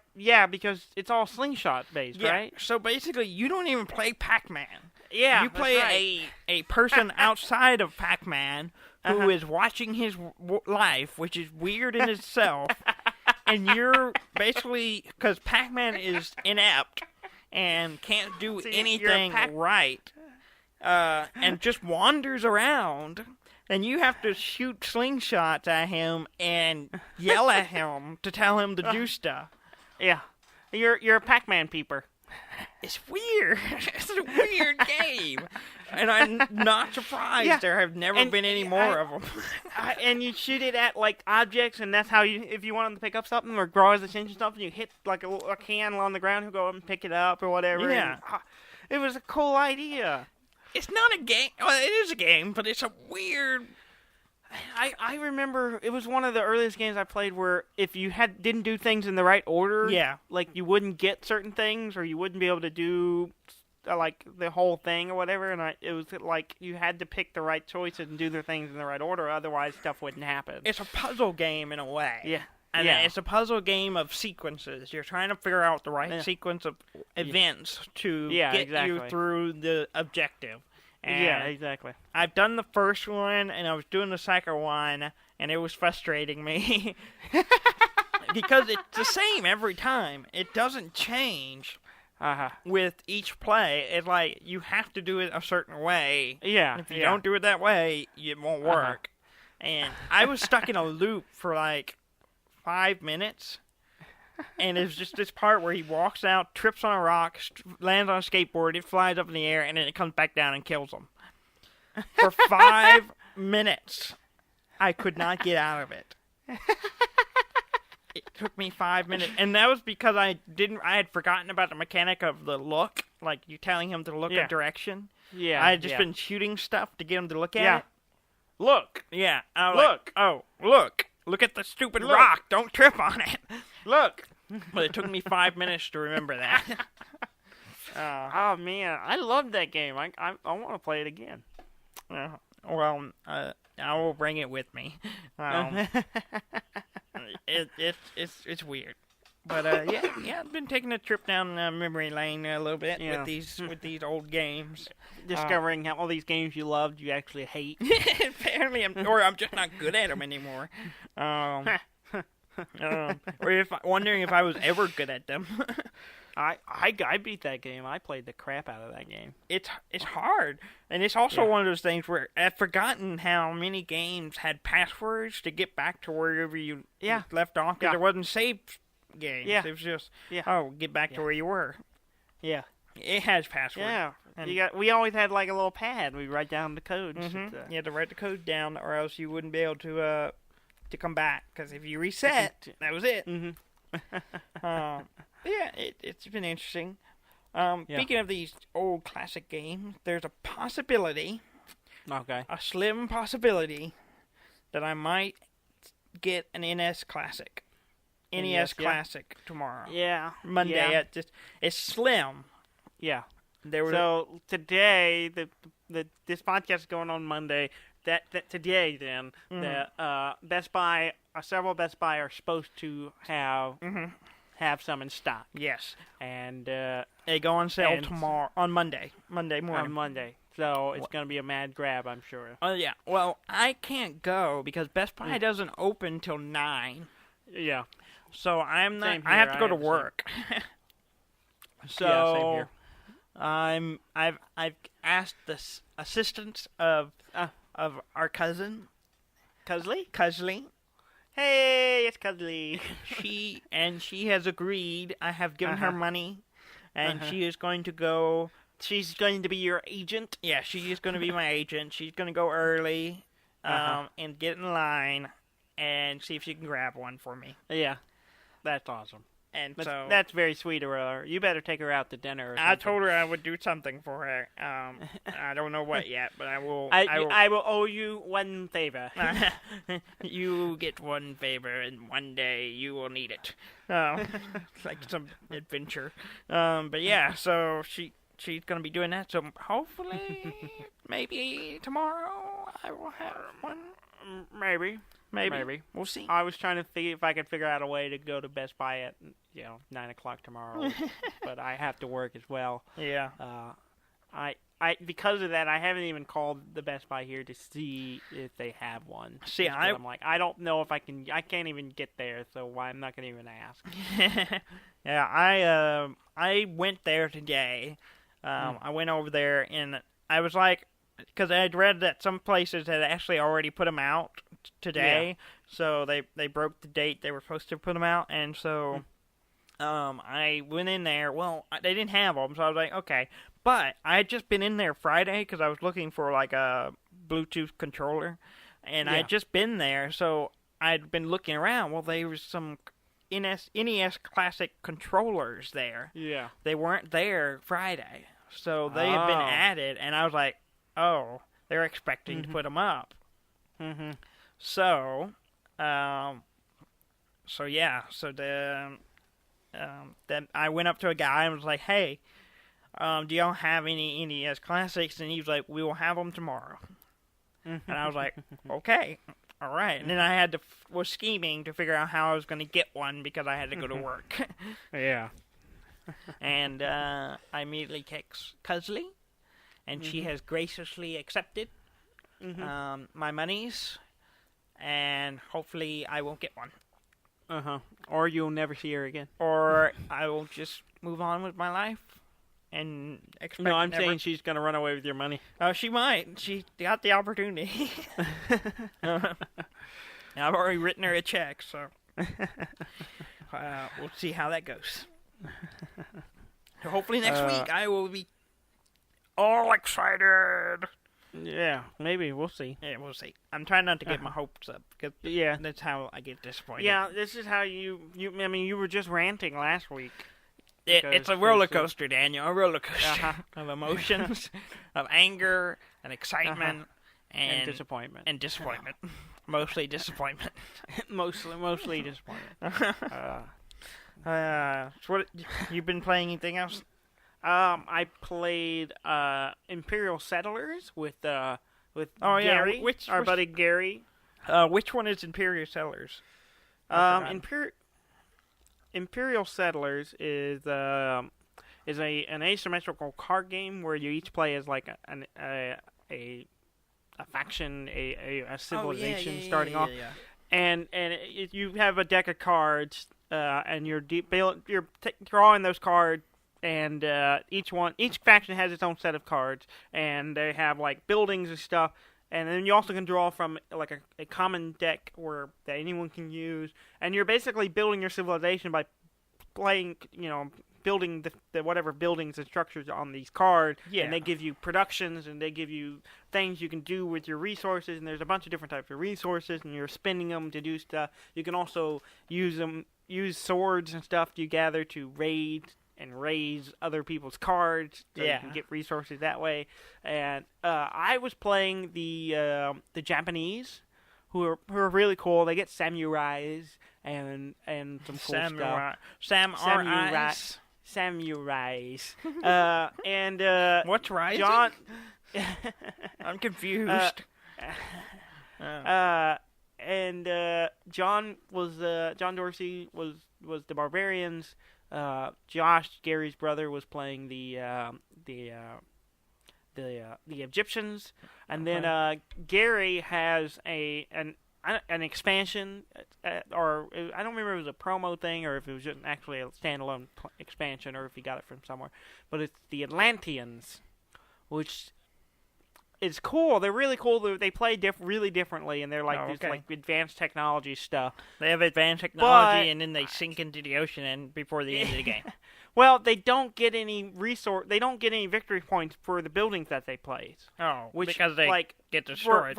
[SPEAKER 2] because it's all slingshot based, right?
[SPEAKER 1] So basically, you don't even play Pac-Man.
[SPEAKER 2] Yeah,
[SPEAKER 1] you play a person outside of Pac-Man who is watching his life, which is weird in itself. And you're basically, because Pac-Man is inept and can't do anything right, and just wanders around. And you have to shoot slingshots at him and yell at him to tell him to do stuff.
[SPEAKER 2] Yeah. You're a Pac-Man Peeper.
[SPEAKER 1] It's weird. It's a weird game. And I'm not surprised. Yeah. There have never been any more of them.
[SPEAKER 2] And you shoot it at, like, objects, and that's how you, if you want them to pick up something or draw his attention to something, you hit, like, a can on the ground, he'll go up and pick it up or whatever.
[SPEAKER 1] Yeah.
[SPEAKER 2] And, it was a cool idea.
[SPEAKER 1] It's not a game. Well, it is a game, but it's a weird...
[SPEAKER 2] I remember it was one of the earliest games I played where if you didn't do things in the right order, like you wouldn't get certain things or you wouldn't be able to do like the whole thing or whatever, and it was like you had to pick the right choices and do the things in the right order, otherwise stuff wouldn't happen.
[SPEAKER 1] It's a puzzle game in a way.
[SPEAKER 2] Yeah.
[SPEAKER 1] And it's a puzzle game of sequences. You're trying to figure out the right sequence of events to get you through the objective. And
[SPEAKER 2] exactly.
[SPEAKER 1] I've done the first one, and I was doing the second one, and it was frustrating me. Because it's the same every time. It doesn't change with each play. It's like, you have to do it a certain way.
[SPEAKER 2] Yeah.
[SPEAKER 1] If you don't do it that way, it won't work. And I was stuck in a loop for like 5 minutes. And it's just this part where he walks out, trips on a rock, lands on a skateboard, it flies up in the air, and then it comes back down and kills him. For 5 minutes, I could not get out of it. It took me 5 minutes, and that was because I had forgotten about the mechanic of the look, like you telling him to look a direction.
[SPEAKER 2] Yeah.
[SPEAKER 1] I had just been shooting stuff to get him to look at it.
[SPEAKER 2] Look.
[SPEAKER 1] Yeah.
[SPEAKER 2] Look.
[SPEAKER 1] Look. Look at the stupid rock. Don't trip on it.
[SPEAKER 2] Look.
[SPEAKER 1] But it took me 5 minutes to remember that.
[SPEAKER 2] Oh, man. I love that game. I want to play it again.
[SPEAKER 1] Well, I will bring it with me. It's weird. But, I've been taking a trip down memory lane a little bit with these old games.
[SPEAKER 2] Discovering how all these games you loved you actually hate.
[SPEAKER 1] Apparently, I'm just not good at them anymore. Or wondering if I was ever good at them.
[SPEAKER 2] I beat that game. I played the crap out of that game.
[SPEAKER 1] It's hard, and it's also one of those things where I've forgotten how many games had passwords to get back to wherever you left off. Because there wasn't save games.
[SPEAKER 2] Yeah.
[SPEAKER 1] It was just get back to where you were.
[SPEAKER 2] Yeah.
[SPEAKER 1] It has passwords.
[SPEAKER 2] Yeah. We always had like a little pad. We write down the codes.
[SPEAKER 1] Mm-hmm. You had to write the code down, or else you wouldn't be able to come back. Because if you reset, that was it.
[SPEAKER 2] Mm-hmm.
[SPEAKER 1] It's been interesting. Speaking of these old classic games, there's a possibility, a slim possibility, that I might get an NES Classic. NES Classic tomorrow.
[SPEAKER 2] Yeah.
[SPEAKER 1] Monday.
[SPEAKER 2] Yeah.
[SPEAKER 1] It's slim.
[SPEAKER 2] Yeah. So today, this podcast is going on Monday. That today, then, the Best Buy, several Best Buy are supposed to have some in stock.
[SPEAKER 1] Yes.
[SPEAKER 2] And
[SPEAKER 1] they go on sale tomorrow, on Monday morning.
[SPEAKER 2] On Monday. So it's going to be a mad grab, I'm sure.
[SPEAKER 1] Oh, yeah. Well, I can't go because Best Buy doesn't open till 9.
[SPEAKER 2] Yeah.
[SPEAKER 1] So I'm not. I have to go to work. So
[SPEAKER 2] same here.
[SPEAKER 1] I've asked the assistance of our cousin, Cusley.
[SPEAKER 2] Hey, it's Cusley.
[SPEAKER 1] She has agreed. I have given her money, and she is going to go.
[SPEAKER 2] She's going to be your agent.
[SPEAKER 1] Yeah, she is going to be my agent. She's going to go early, and get in line, and see if she can grab one for me.
[SPEAKER 2] Yeah, that's awesome.
[SPEAKER 1] And
[SPEAKER 2] that's very sweet of her. You better take her out to dinner. Or something.
[SPEAKER 1] I told her I would do something for her. I don't know what yet, but I will.
[SPEAKER 2] I will owe you one favor.
[SPEAKER 1] You get one favor, and one day you will need it. It's like some adventure. But yeah, so she's gonna be doing that. So hopefully, maybe tomorrow I will have one.
[SPEAKER 2] Maybe.
[SPEAKER 1] We'll see.
[SPEAKER 2] I was trying to see if I could figure out a way to go to Best Buy at 9 o'clock tomorrow, but I have to work as well.
[SPEAKER 1] Yeah.
[SPEAKER 2] I because of that, I haven't even called the Best Buy here to see if they have one.
[SPEAKER 1] See,
[SPEAKER 2] I'm like, I don't know if I can. I can't even get there, so I'm not gonna even ask.
[SPEAKER 1] Yeah, I went there today. I went over there and I was like, because I had read that some places had actually already put them out today, so they broke the date they were supposed to put them out, and so I went in there. Well, they didn't have them, so I was like, okay. But I had just been in there Friday because I was looking for like a Bluetooth controller, and I had just been there, so I'd been looking around. Well, there was some NES Classic controllers there.
[SPEAKER 2] Yeah.
[SPEAKER 1] They weren't there Friday, so they had been added, and I was like, oh, they're expecting to put them up.
[SPEAKER 2] Mm-hmm.
[SPEAKER 1] So then I went up to a guy and was like, hey, do y'all have any NES Classics? And he was like, we will have them tomorrow. And I was like, okay, all right. And then I was scheming to figure out how I was going to get one because I had to go to work.
[SPEAKER 2] Yeah.
[SPEAKER 1] And I immediately text Cusley, and she has graciously accepted my monies, and hopefully I won't get one.
[SPEAKER 2] Or you'll never see her again.
[SPEAKER 1] Or I will just move on with my life and expect.
[SPEAKER 2] No, I'm saying she's gonna run away with your money.
[SPEAKER 1] Oh, she might. She got the opportunity. I've already written her a check, so we'll see how that goes. Hopefully next week I will be all excited.
[SPEAKER 2] Yeah, maybe. We'll see.
[SPEAKER 1] Yeah, we'll see. I'm trying not to get my hopes up, because that's how I get disappointed.
[SPEAKER 2] Yeah, this is how you were just ranting last week.
[SPEAKER 1] It's a roller coaster, Daniel. A roller coaster of emotions, of anger and excitement
[SPEAKER 2] and disappointment.
[SPEAKER 1] And disappointment. Mostly disappointment.
[SPEAKER 2] mostly disappointment.
[SPEAKER 1] So what, you've been playing anything else?
[SPEAKER 2] I played Imperial Settlers with Gary, our buddy Gary.
[SPEAKER 1] Which one is Imperial Settlers?
[SPEAKER 2] Imperial Settlers is an asymmetrical card game where you each play as like a faction, a civilization starting off, and you have a deck of cards, and you're drawing those cards. And each faction has its own set of cards, and they have like buildings and stuff. And then you also can draw from like a common deck that anyone can use. And you're basically building your civilization by playing, building the whatever buildings and structures on these cards. Yeah. And they give you productions, and they give you things you can do with your resources. And there's a bunch of different types of resources, and you're spending them to do stuff. You can also use swords and stuff you gather to raid and raise other people's cards, so you can get resources that way. And I was playing the Japanese, who are really cool. They get samurais and some cool stuff.
[SPEAKER 1] Samurais.
[SPEAKER 2] And
[SPEAKER 1] what's rising?
[SPEAKER 2] John,
[SPEAKER 1] I'm confused.
[SPEAKER 2] And John Dorsey was the barbarians. Josh, Gary's brother, was playing the Egyptians, and then Gary has an expansion, or I don't remember if it was a promo thing or if it was just actually a standalone expansion or if he got it from somewhere. But it's the Atlanteans, which is cool. They're really cool. They play really differently, and they're like this like advanced technology stuff.
[SPEAKER 1] They have advanced technology, and then they sink into the ocean and before the end of the game.
[SPEAKER 2] Well, they don't get any They don't get any victory points for the buildings that they place.
[SPEAKER 1] Oh, because they get destroyed.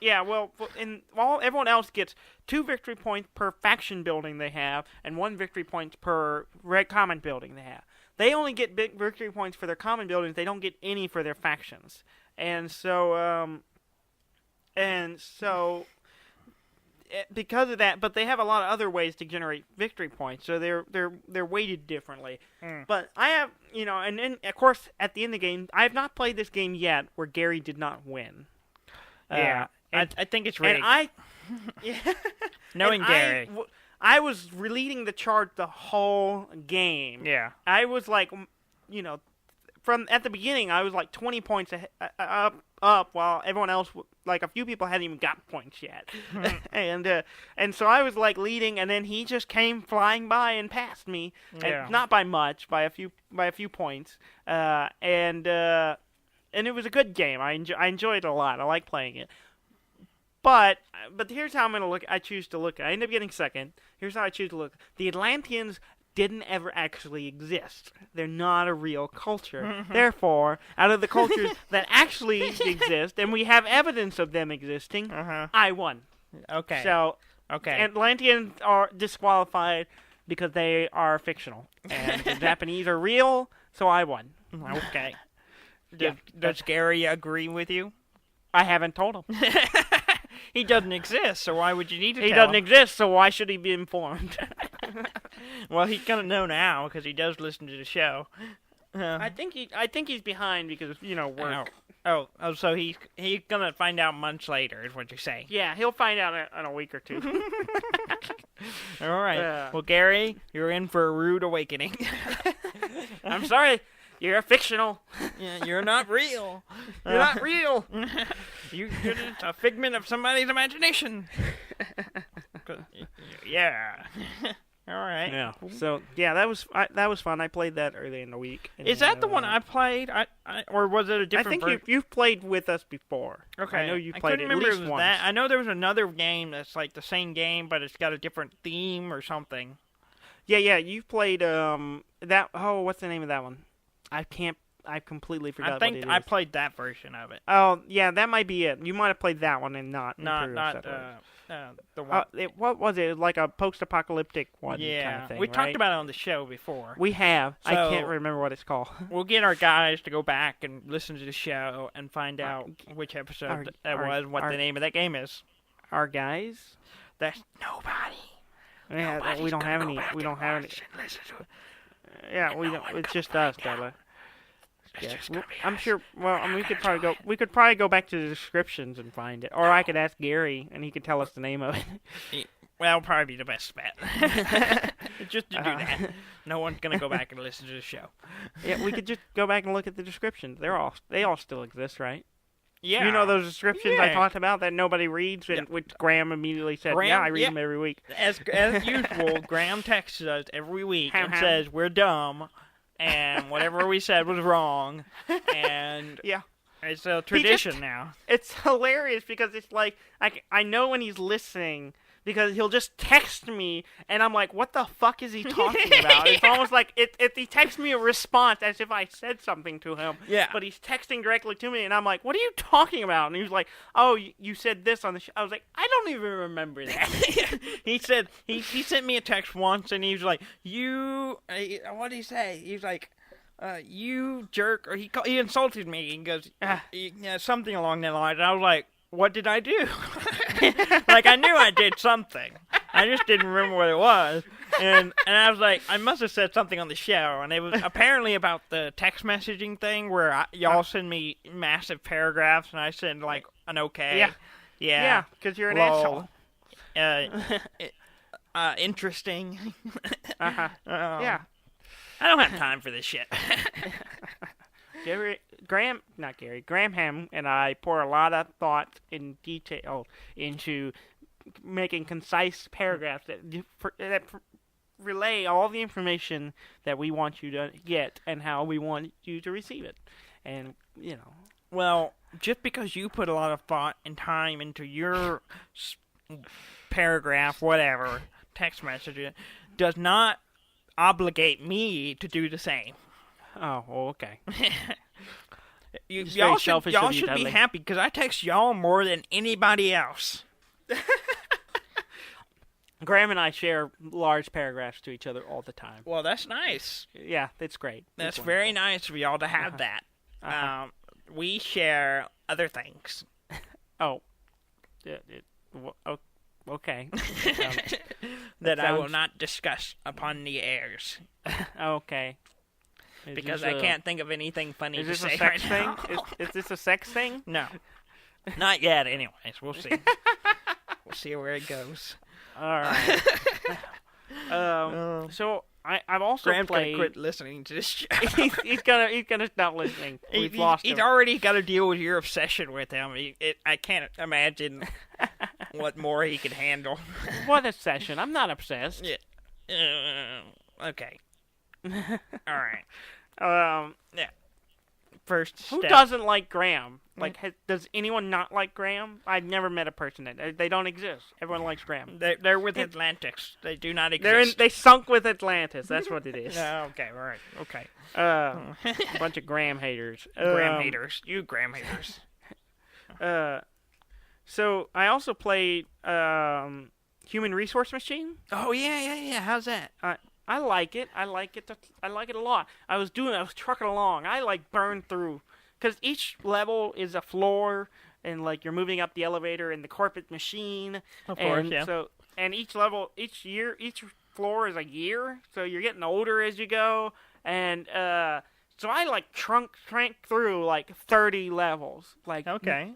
[SPEAKER 2] Everyone else gets 2 victory points per faction building they have, and 1 victory point per common building they have. They only get big victory points for their common buildings. They don't get any for their factions. And so because of that, but they have a lot of other ways to generate victory points, so they're weighted differently. But I have, and then of course at the end of the game, I have not played this game yet where Gary did not win.
[SPEAKER 1] I think it's rigged.
[SPEAKER 2] Knowing Gary, I was leading the charge the whole game.
[SPEAKER 1] Yeah,
[SPEAKER 2] I was like, from at the beginning, I was like 20 points up, while everyone else, like a few people, hadn't even got points yet, and so I was like leading, and then he just came flying by and passed me, and not by much, by a few points, and it was a good game. I enjoyed it a lot. I like playing it. But here's how I choose to look. I end up getting second. Here's how I choose to look. The Atlanteans didn't ever actually exist. They're not a real culture. Therefore, out of the cultures that actually exist, and we have evidence of them existing, I won.
[SPEAKER 1] Okay.
[SPEAKER 2] So, Atlanteans are disqualified because they are fictional. And the Japanese are real, so I won.
[SPEAKER 1] Okay. Does Gary agree with you?
[SPEAKER 2] I haven't told him.
[SPEAKER 1] He doesn't exist, so why would you need to tell him?
[SPEAKER 2] He doesn't exist, so why should he be informed?
[SPEAKER 1] Well, he's gonna know now because he does listen to the show.
[SPEAKER 2] I think he's behind because work.
[SPEAKER 1] Oh, so he's gonna find out months later, is what you're saying?
[SPEAKER 2] Yeah, he'll find out in a week or two.
[SPEAKER 1] All right. Well, Gary, you're in for a rude awakening.
[SPEAKER 2] I'm sorry. You're fictional.
[SPEAKER 1] Yeah, you're not real.
[SPEAKER 2] You're not real.
[SPEAKER 1] You're just a figment of somebody's imagination. Yeah. All right.
[SPEAKER 2] Yeah. So that was fun. I played that early in the week.
[SPEAKER 1] Is that the one I played? Or was it a different?
[SPEAKER 2] I think you've played with us before.
[SPEAKER 1] Okay.
[SPEAKER 2] I know you played it at least once.
[SPEAKER 1] That. I know there was another game that's like the same game, but it's got a different theme or something.
[SPEAKER 2] Yeah. You played that. Oh, what's the name of that one? I completely forgot what it is.
[SPEAKER 1] I think I played that version of it.
[SPEAKER 2] Oh, yeah, that might be it. You might have played that one and not
[SPEAKER 1] the one.
[SPEAKER 2] What was it? Like a post-apocalyptic one kind of thing,
[SPEAKER 1] we talked about it on the show before.
[SPEAKER 2] We have.
[SPEAKER 1] So,
[SPEAKER 2] I can't remember what it's called.
[SPEAKER 1] We'll get our guys to go back and listen to the show and find out which episode what the name of that game is.
[SPEAKER 2] Our guys?
[SPEAKER 1] That's nobody.
[SPEAKER 2] Yeah, we don't have any. We don't have any. Yeah, we don't. It's just us, Dudley. Yeah. I'm sure. Well, I mean, we could probably go back to the descriptions and find it, or I could ask Gary and he could tell us the name of it.
[SPEAKER 1] Well, probably be the best bet. Just to do that. No one's gonna go back and listen to the show.
[SPEAKER 2] Yeah, we could just go back and look at the descriptions. They all still exist, right?
[SPEAKER 1] Yeah.
[SPEAKER 2] You know those descriptions I talked about that nobody reads, and which Graham immediately said, I read them every week.
[SPEAKER 1] As usual, Graham texts us every week and says, we're dumb, and whatever we said was wrong, and it's a tradition now.
[SPEAKER 2] It's hilarious because it's like, I know when he's listening, because he'll just text me, and I'm like, what the fuck is he talking about? It's almost like he texts me a response as if I said something to him.
[SPEAKER 1] Yeah.
[SPEAKER 2] But he's texting directly to me, and I'm like, what are you talking about? And he was like, oh, you said this on the show. I was like, I don't even remember that.
[SPEAKER 1] He said, he sent me a text once, and he was like, what did he say? He was like, you jerk, or he insulted me. He goes, something along that line, and I was like, what did I do? Like, I knew I did something. I just didn't remember what it was. And I was like, I must have said something on the show. And it was apparently about the text messaging thing where y'all send me massive paragraphs and I send, like, an okay.
[SPEAKER 2] Yeah.
[SPEAKER 1] Yeah,
[SPEAKER 2] because you're an asshole.
[SPEAKER 1] Interesting.
[SPEAKER 2] Yeah.
[SPEAKER 1] I don't have time for this shit.
[SPEAKER 2] Graham and I pour a lot of thought and detail into making concise paragraphs that relay all the information that we want you to get and how we want you to receive it. And,
[SPEAKER 1] Well, just because you put a lot of thought and time into your paragraph, whatever, text message, does not obligate me to do the same.
[SPEAKER 2] Oh, well, okay.
[SPEAKER 1] Y'all should be happy because I text y'all more than anybody else.
[SPEAKER 2] Graham and I share large paragraphs to each other all the time.
[SPEAKER 1] Well, that's nice.
[SPEAKER 2] Yeah, that's great.
[SPEAKER 1] That's very nice of y'all to have that. We share other things.
[SPEAKER 2] Oh. Okay.
[SPEAKER 1] That I will not discuss upon the airs.
[SPEAKER 2] Okay.
[SPEAKER 1] Because I can't think of anything funny to say right now.
[SPEAKER 2] Is this a sex thing?
[SPEAKER 1] No. Not yet, anyways. We'll see. We'll see where it goes.
[SPEAKER 2] All right. So I've also
[SPEAKER 1] Graham's
[SPEAKER 2] played.
[SPEAKER 1] Gonna quit listening to this show.
[SPEAKER 2] he's gonna stop listening. We've lost him.
[SPEAKER 1] He's already got to deal with your obsession with him. I can't imagine what more he could handle.
[SPEAKER 2] What obsession? I'm not obsessed.
[SPEAKER 1] Yeah. Okay. All right.
[SPEAKER 2] Yeah.
[SPEAKER 1] first step.
[SPEAKER 2] Who doesn't like graham? Like, does anyone not like graham? I've never met a person that they don't exist. Everyone likes graham.
[SPEAKER 1] They're with Atlantis. They do not exist.
[SPEAKER 2] They sunk with Atlantis. That's what it is.
[SPEAKER 1] Okay, all right, okay.
[SPEAKER 2] A bunch of graham haters.
[SPEAKER 1] Graham haters. You graham haters.
[SPEAKER 2] So I also played Human Resource Machine.
[SPEAKER 1] Oh yeah. How's that?
[SPEAKER 2] I like it. I like it a lot. I was trucking along. I burned through, because each level is a floor, and you're moving up the elevator in the corporate machine.
[SPEAKER 1] Of course, yeah.
[SPEAKER 2] So each level, each floor is a year. So you're getting older as you go, and so I shrank through 30 levels.
[SPEAKER 1] Okay.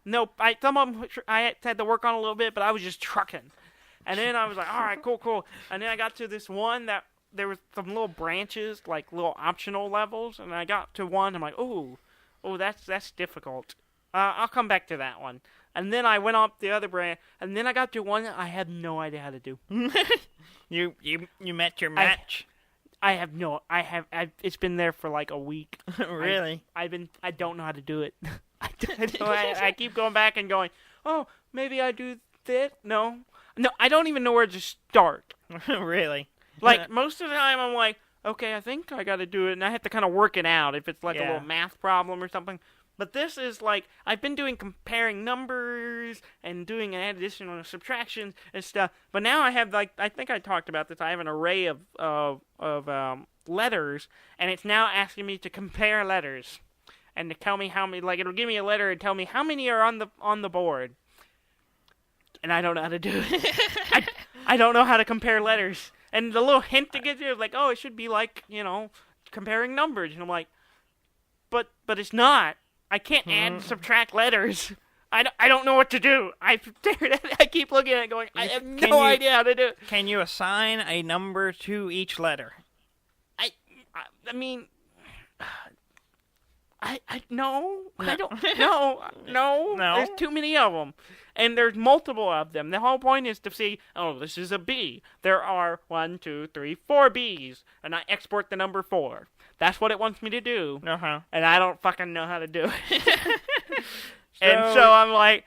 [SPEAKER 2] No, some of them I had to work on a little bit, but I was just trucking. And then I was like, all right, cool. And then I got to this one that there was some little branches, little optional levels. And I got to one, I'm like, oh, that's difficult. I'll come back to that one. And then I went up the other branch, and then I got to one that I had no idea how to do.
[SPEAKER 1] You met your match?
[SPEAKER 2] It's been there for a week.
[SPEAKER 1] Really?
[SPEAKER 2] I don't know how to do it. I keep going back and going, oh, maybe I do this. No, I don't even know where to start.
[SPEAKER 1] Really?
[SPEAKER 2] Most of the time I'm like, okay, I think I got to do it, and I have to kind of work it out if it's a little math problem or something. But this is I've been doing comparing numbers and doing addition and subtraction and stuff. But now I have I think I talked about this. I have an array of letters, and it's now asking me to compare letters and to tell me how many. It'll give me a letter and tell me how many are on the board. And I don't know how to do it. I don't know how to compare letters. And the little hint to get you is oh, it should be comparing numbers. And I'm like, but it's not. I can't add and subtract letters. I don't know what to do. I keep looking at it going, I have no idea how to do it.
[SPEAKER 1] Can you assign a number to each letter?
[SPEAKER 2] I mean, no. I don't. No. There's too many of them. And there's multiple of them. The whole point is to see, oh, this is a B. There are 1, 2, 3, 4 B's. And I export the number 4. That's what it wants me to do.
[SPEAKER 1] Uh-huh.
[SPEAKER 2] And I don't fucking know how to do it. And so I'm like,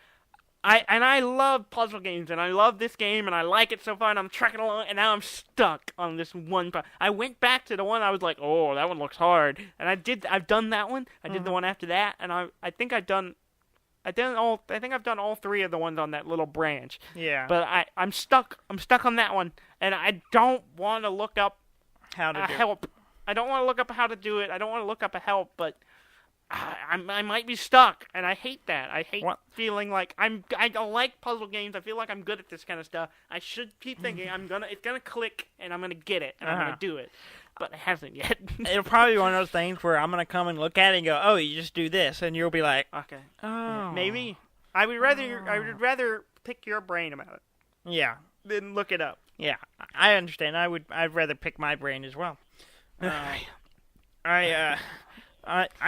[SPEAKER 2] I love puzzle games, and I love this game, and I like it so far, and I'm trekking along, and now I'm stuck on this one. I went back to the one I was like, oh, that one looks hard. And I've done that one. I did the one after that, and I think I've done all 3 of the ones on that little branch.
[SPEAKER 1] Yeah.
[SPEAKER 2] But I'm stuck. I'm stuck on that one, and I don't want to look up
[SPEAKER 1] how to
[SPEAKER 2] help. I don't want to look up how to do it. I don't want to look up a help, but I might be stuck, and I hate that. I hate feeling like I don't like puzzle games. I feel like I'm good at this kind of stuff. I should keep thinking it's gonna click, and I'm gonna get it, and I'm gonna do it. But it hasn't yet.
[SPEAKER 1] It'll probably be one of those things where I'm gonna come and look at it and go, "Oh, you just do this," and you'll be like,
[SPEAKER 2] "Okay,
[SPEAKER 1] oh,
[SPEAKER 2] maybe." I would rather pick your brain about it.
[SPEAKER 1] Yeah.
[SPEAKER 2] Than look it up.
[SPEAKER 1] Yeah, I understand. I'd rather pick my brain as well. I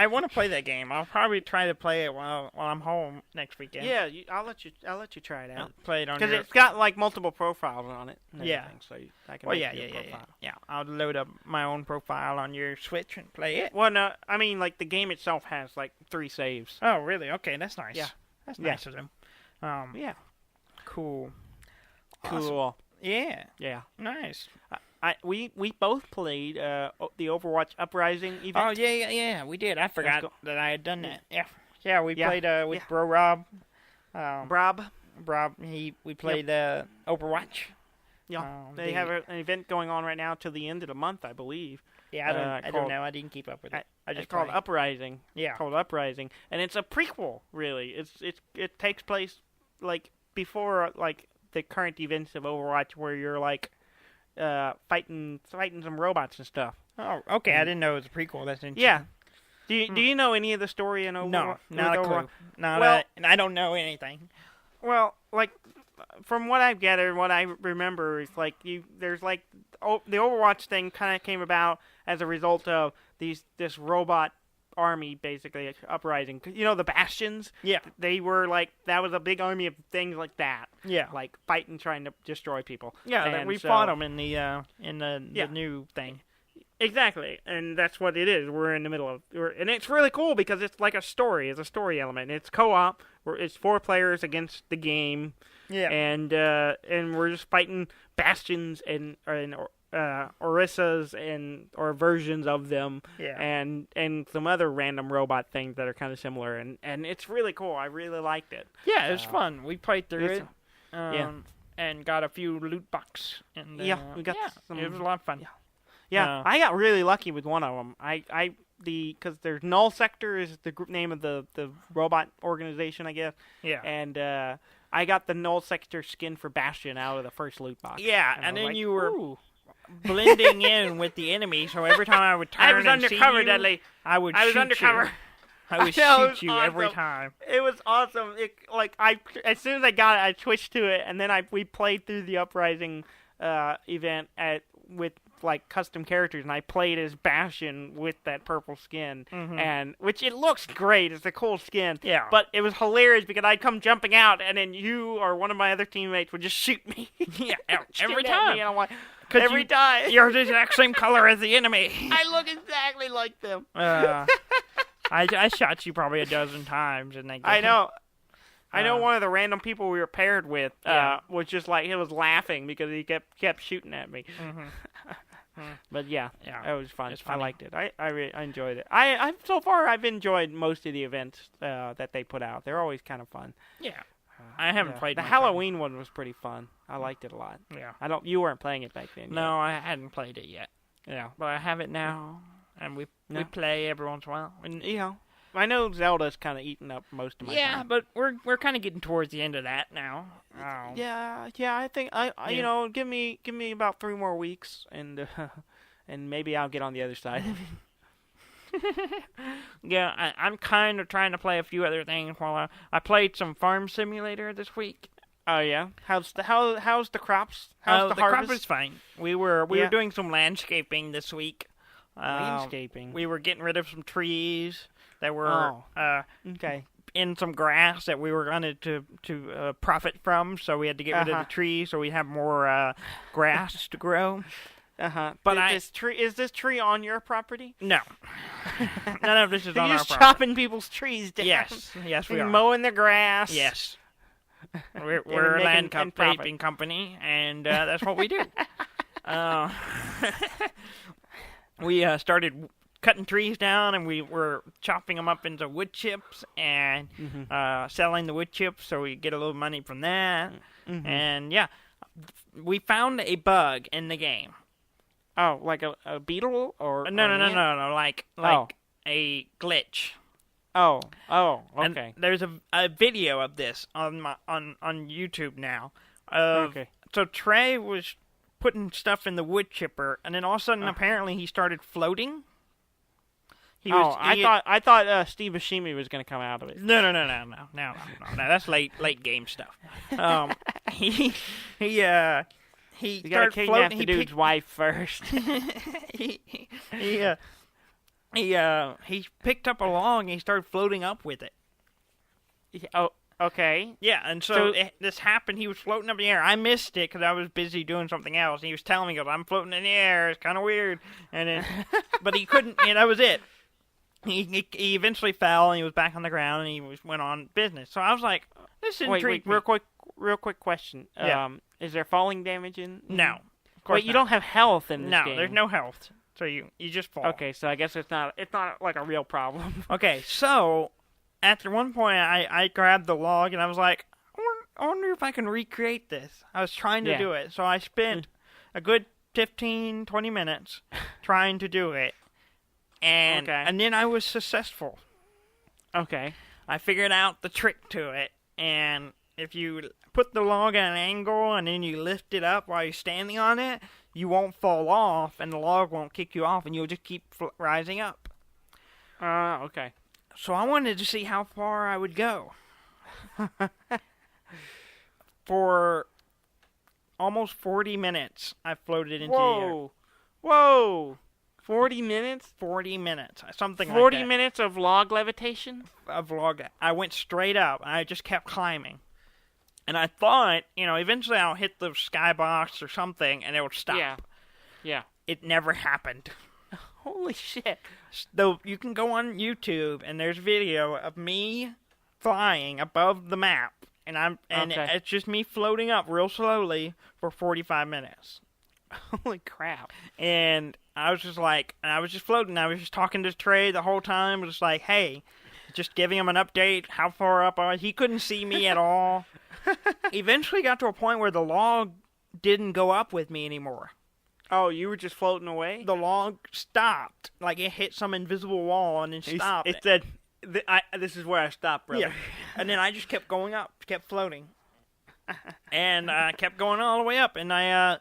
[SPEAKER 1] want to play that game. I'll probably try to play it while I'm home next weekend.
[SPEAKER 2] Yeah, I'll let you try it out.
[SPEAKER 1] I'll play it on
[SPEAKER 2] because it's got multiple profiles on it.
[SPEAKER 1] Yeah.
[SPEAKER 2] So I can.
[SPEAKER 1] Yeah. I'll load up my own profile on your Switch and play it.
[SPEAKER 2] Well, no, I mean the game itself has 3 saves.
[SPEAKER 1] Oh, really? Okay, that's nice.
[SPEAKER 2] Yeah,
[SPEAKER 1] that's nice of them.
[SPEAKER 2] Yeah.
[SPEAKER 1] Cool.
[SPEAKER 2] Cool.
[SPEAKER 1] Yeah.
[SPEAKER 2] Yeah.
[SPEAKER 1] Nice.
[SPEAKER 2] We both played the Overwatch Uprising event.
[SPEAKER 1] Oh yeah, we did. I forgot that I had done that. Yeah, we played with Bro Rob.
[SPEAKER 2] Rob.
[SPEAKER 1] We played Overwatch.
[SPEAKER 2] Yeah, they have an event going on right now till the end of the month, I believe.
[SPEAKER 1] Yeah, I don't know. I didn't keep up with it.
[SPEAKER 2] It's called Uprising.
[SPEAKER 1] Yeah,
[SPEAKER 2] it's called Uprising, and it's a prequel. Really, it takes place before the current events of Overwatch, where you're fighting some robots and stuff.
[SPEAKER 1] Oh, okay. I didn't know it was a prequel. That's interesting.
[SPEAKER 2] Yeah. Do you know any of the story in Overwatch?
[SPEAKER 1] No, not a clue. And I don't know anything.
[SPEAKER 2] Well, from what I've gathered, what I remember is there's the Overwatch thing kind of came about as a result of this robot army, basically uprising. The Bastions.
[SPEAKER 1] Yeah,
[SPEAKER 2] they were that was a big army of things like that.
[SPEAKER 1] Yeah,
[SPEAKER 2] fighting, trying to destroy people.
[SPEAKER 1] Yeah, we fought them in the new thing.
[SPEAKER 2] Exactly, and that's what it is. We're in the middle of, and it's really cool because it's like a story. It's a story element. It's co-op. It's 4 players against the game.
[SPEAKER 1] Yeah.
[SPEAKER 2] And we're just fighting bastions and Orissas or versions of them.
[SPEAKER 1] Yeah.
[SPEAKER 2] And some other random robot things that are kind of similar. And it's really cool. I really liked it.
[SPEAKER 1] Yeah, it was fun. We played through it. And got a few loot boxes. And
[SPEAKER 2] we got some.
[SPEAKER 1] It was a lot of fun.
[SPEAKER 2] Yeah, I got really lucky with one of them. Because there's Null Sector is the group name of the robot organization, I guess.
[SPEAKER 1] Yeah.
[SPEAKER 2] And I got the Null Sector skin for Bastion out of the first loot box.
[SPEAKER 1] Yeah, and then you were blending in with the enemy, so every time I would turn
[SPEAKER 2] I was
[SPEAKER 1] and
[SPEAKER 2] undercover,
[SPEAKER 1] see you,
[SPEAKER 2] Dudley.
[SPEAKER 1] I was undercover. I would shoot you every time.
[SPEAKER 2] It was awesome. As soon as I got it, I switched to it, and then we played through the Uprising event with like custom characters, and I played as Bastion with that purple skin, and which it looks great. It's a cool skin.
[SPEAKER 1] Yeah.
[SPEAKER 2] But it was hilarious because I'd come jumping out, and then you or one of my other teammates would just shoot me.
[SPEAKER 1] Yeah, every time.
[SPEAKER 2] Me, and I'm like, every time.
[SPEAKER 1] You're the exact same color as the enemy.
[SPEAKER 2] I look exactly like them.
[SPEAKER 1] I shot you probably a dozen times in that game.
[SPEAKER 2] I know. I know one of the random people we were paired with was just like, he was laughing because he kept shooting at me. But yeah, it was fun. I liked it. I enjoyed it. So far I've enjoyed most of the events that they put out. They're always kind of fun.
[SPEAKER 1] Yeah. I haven't played
[SPEAKER 2] the Halloween one was pretty fun. I liked it a lot.
[SPEAKER 1] Yeah.
[SPEAKER 2] You weren't playing it back then.
[SPEAKER 1] No, I hadn't played it yet.
[SPEAKER 2] Yeah.
[SPEAKER 1] But I have it now, and we play every once in a while. And
[SPEAKER 2] I know Zelda's kind of eating up most of my time.
[SPEAKER 1] Yeah, but we're kind of getting towards the end of that now.
[SPEAKER 2] Yeah. I think give me about 3 more weeks, and maybe I'll get on the other side.
[SPEAKER 1] Yeah, I'm kind of trying to play a few other things while I played some Farm Simulator this week.
[SPEAKER 2] Oh yeah, how's the crops?
[SPEAKER 1] How's
[SPEAKER 2] the
[SPEAKER 1] harvest?
[SPEAKER 2] harvest?
[SPEAKER 1] Crop is fine. We were doing some landscaping this week.
[SPEAKER 2] Landscaping.
[SPEAKER 1] We were getting rid of some trees that were
[SPEAKER 2] okay.
[SPEAKER 1] in some grass that we were going to profit from, so we had to get rid of the trees so we have more grass to grow.
[SPEAKER 2] But is this tree on your property?
[SPEAKER 1] No. None of this is on our property.
[SPEAKER 2] You're chopping people's trees down.
[SPEAKER 1] Yes, we are.
[SPEAKER 2] Mowing their grass.
[SPEAKER 1] Yes. We're a landscaping company, and that's what we do. We started cutting trees down, and we were chopping them up into wood chips and selling the wood chips, so we get a little money from that. And we found a bug in the game.
[SPEAKER 2] Oh, like a beetle or
[SPEAKER 1] no, like a glitch.
[SPEAKER 2] Oh, okay.
[SPEAKER 1] And there's a video of this on YouTube now. So Trey was putting stuff in the wood chipper, and then all of a sudden, apparently, he started floating.
[SPEAKER 2] I thought Steve Buscemi was going to come out of it.
[SPEAKER 1] No. That's late game stuff. He
[SPEAKER 2] got to kidnap the dude's wife first.
[SPEAKER 1] He picked up a log and he started floating up with it.
[SPEAKER 2] Oh, okay.
[SPEAKER 1] Yeah, and so this happened. He was floating up in the air. I missed it because I was busy doing something else. And he was telling me, "I'm floating in the air. It's kind of weird." And then, but he couldn't. That was it. He eventually fell and he was back on the ground and he went on business. So I was like, "This intrigued me."
[SPEAKER 2] Real quick question. Is there falling damage in?
[SPEAKER 1] No.
[SPEAKER 2] Wait, you don't have health in this game.
[SPEAKER 1] No, there's no health. So you just fall.
[SPEAKER 2] Okay, so I guess it's not like a real problem.
[SPEAKER 1] Okay, so after one point I grabbed the log and I was like, I wonder if I can recreate this. I was trying to do it. So I spent a good 15, 20 minutes trying to do it. And then I was successful.
[SPEAKER 2] Okay.
[SPEAKER 1] I figured out the trick to it. And if you put the log at an angle and then you lift it up while you're standing on it, you won't fall off and the log won't kick you off and you'll just keep rising up.
[SPEAKER 2] Okay.
[SPEAKER 1] So I wanted to see how far I would go. For almost 40 minutes, I floated into the air.
[SPEAKER 2] Whoa! 40 minutes?
[SPEAKER 1] 40 minutes. Something like that.
[SPEAKER 2] 40 minutes of log levitation?
[SPEAKER 1] I went straight up. And I just kept climbing. And I thought, eventually I'll hit the skybox or something and it will stop.
[SPEAKER 2] Yeah.
[SPEAKER 1] It never happened.
[SPEAKER 2] Holy shit.
[SPEAKER 1] Though you can go on YouTube and there's video of me flying above the map, and it's just me floating up real slowly for 45 minutes.
[SPEAKER 2] Holy crap.
[SPEAKER 1] And I was just floating. I was just talking to Trey the whole time. I was just like, hey, just giving him an update, how far up I was. He couldn't see me at all. Eventually got to a point where the log didn't go up with me anymore.
[SPEAKER 2] Oh, you were just floating away?
[SPEAKER 1] The log stopped. Like, it hit some invisible wall and then stopped.
[SPEAKER 2] It said, this is where I stopped, brother.
[SPEAKER 1] Yeah. And then I just kept going up, kept floating. And I kept going all the way up. And I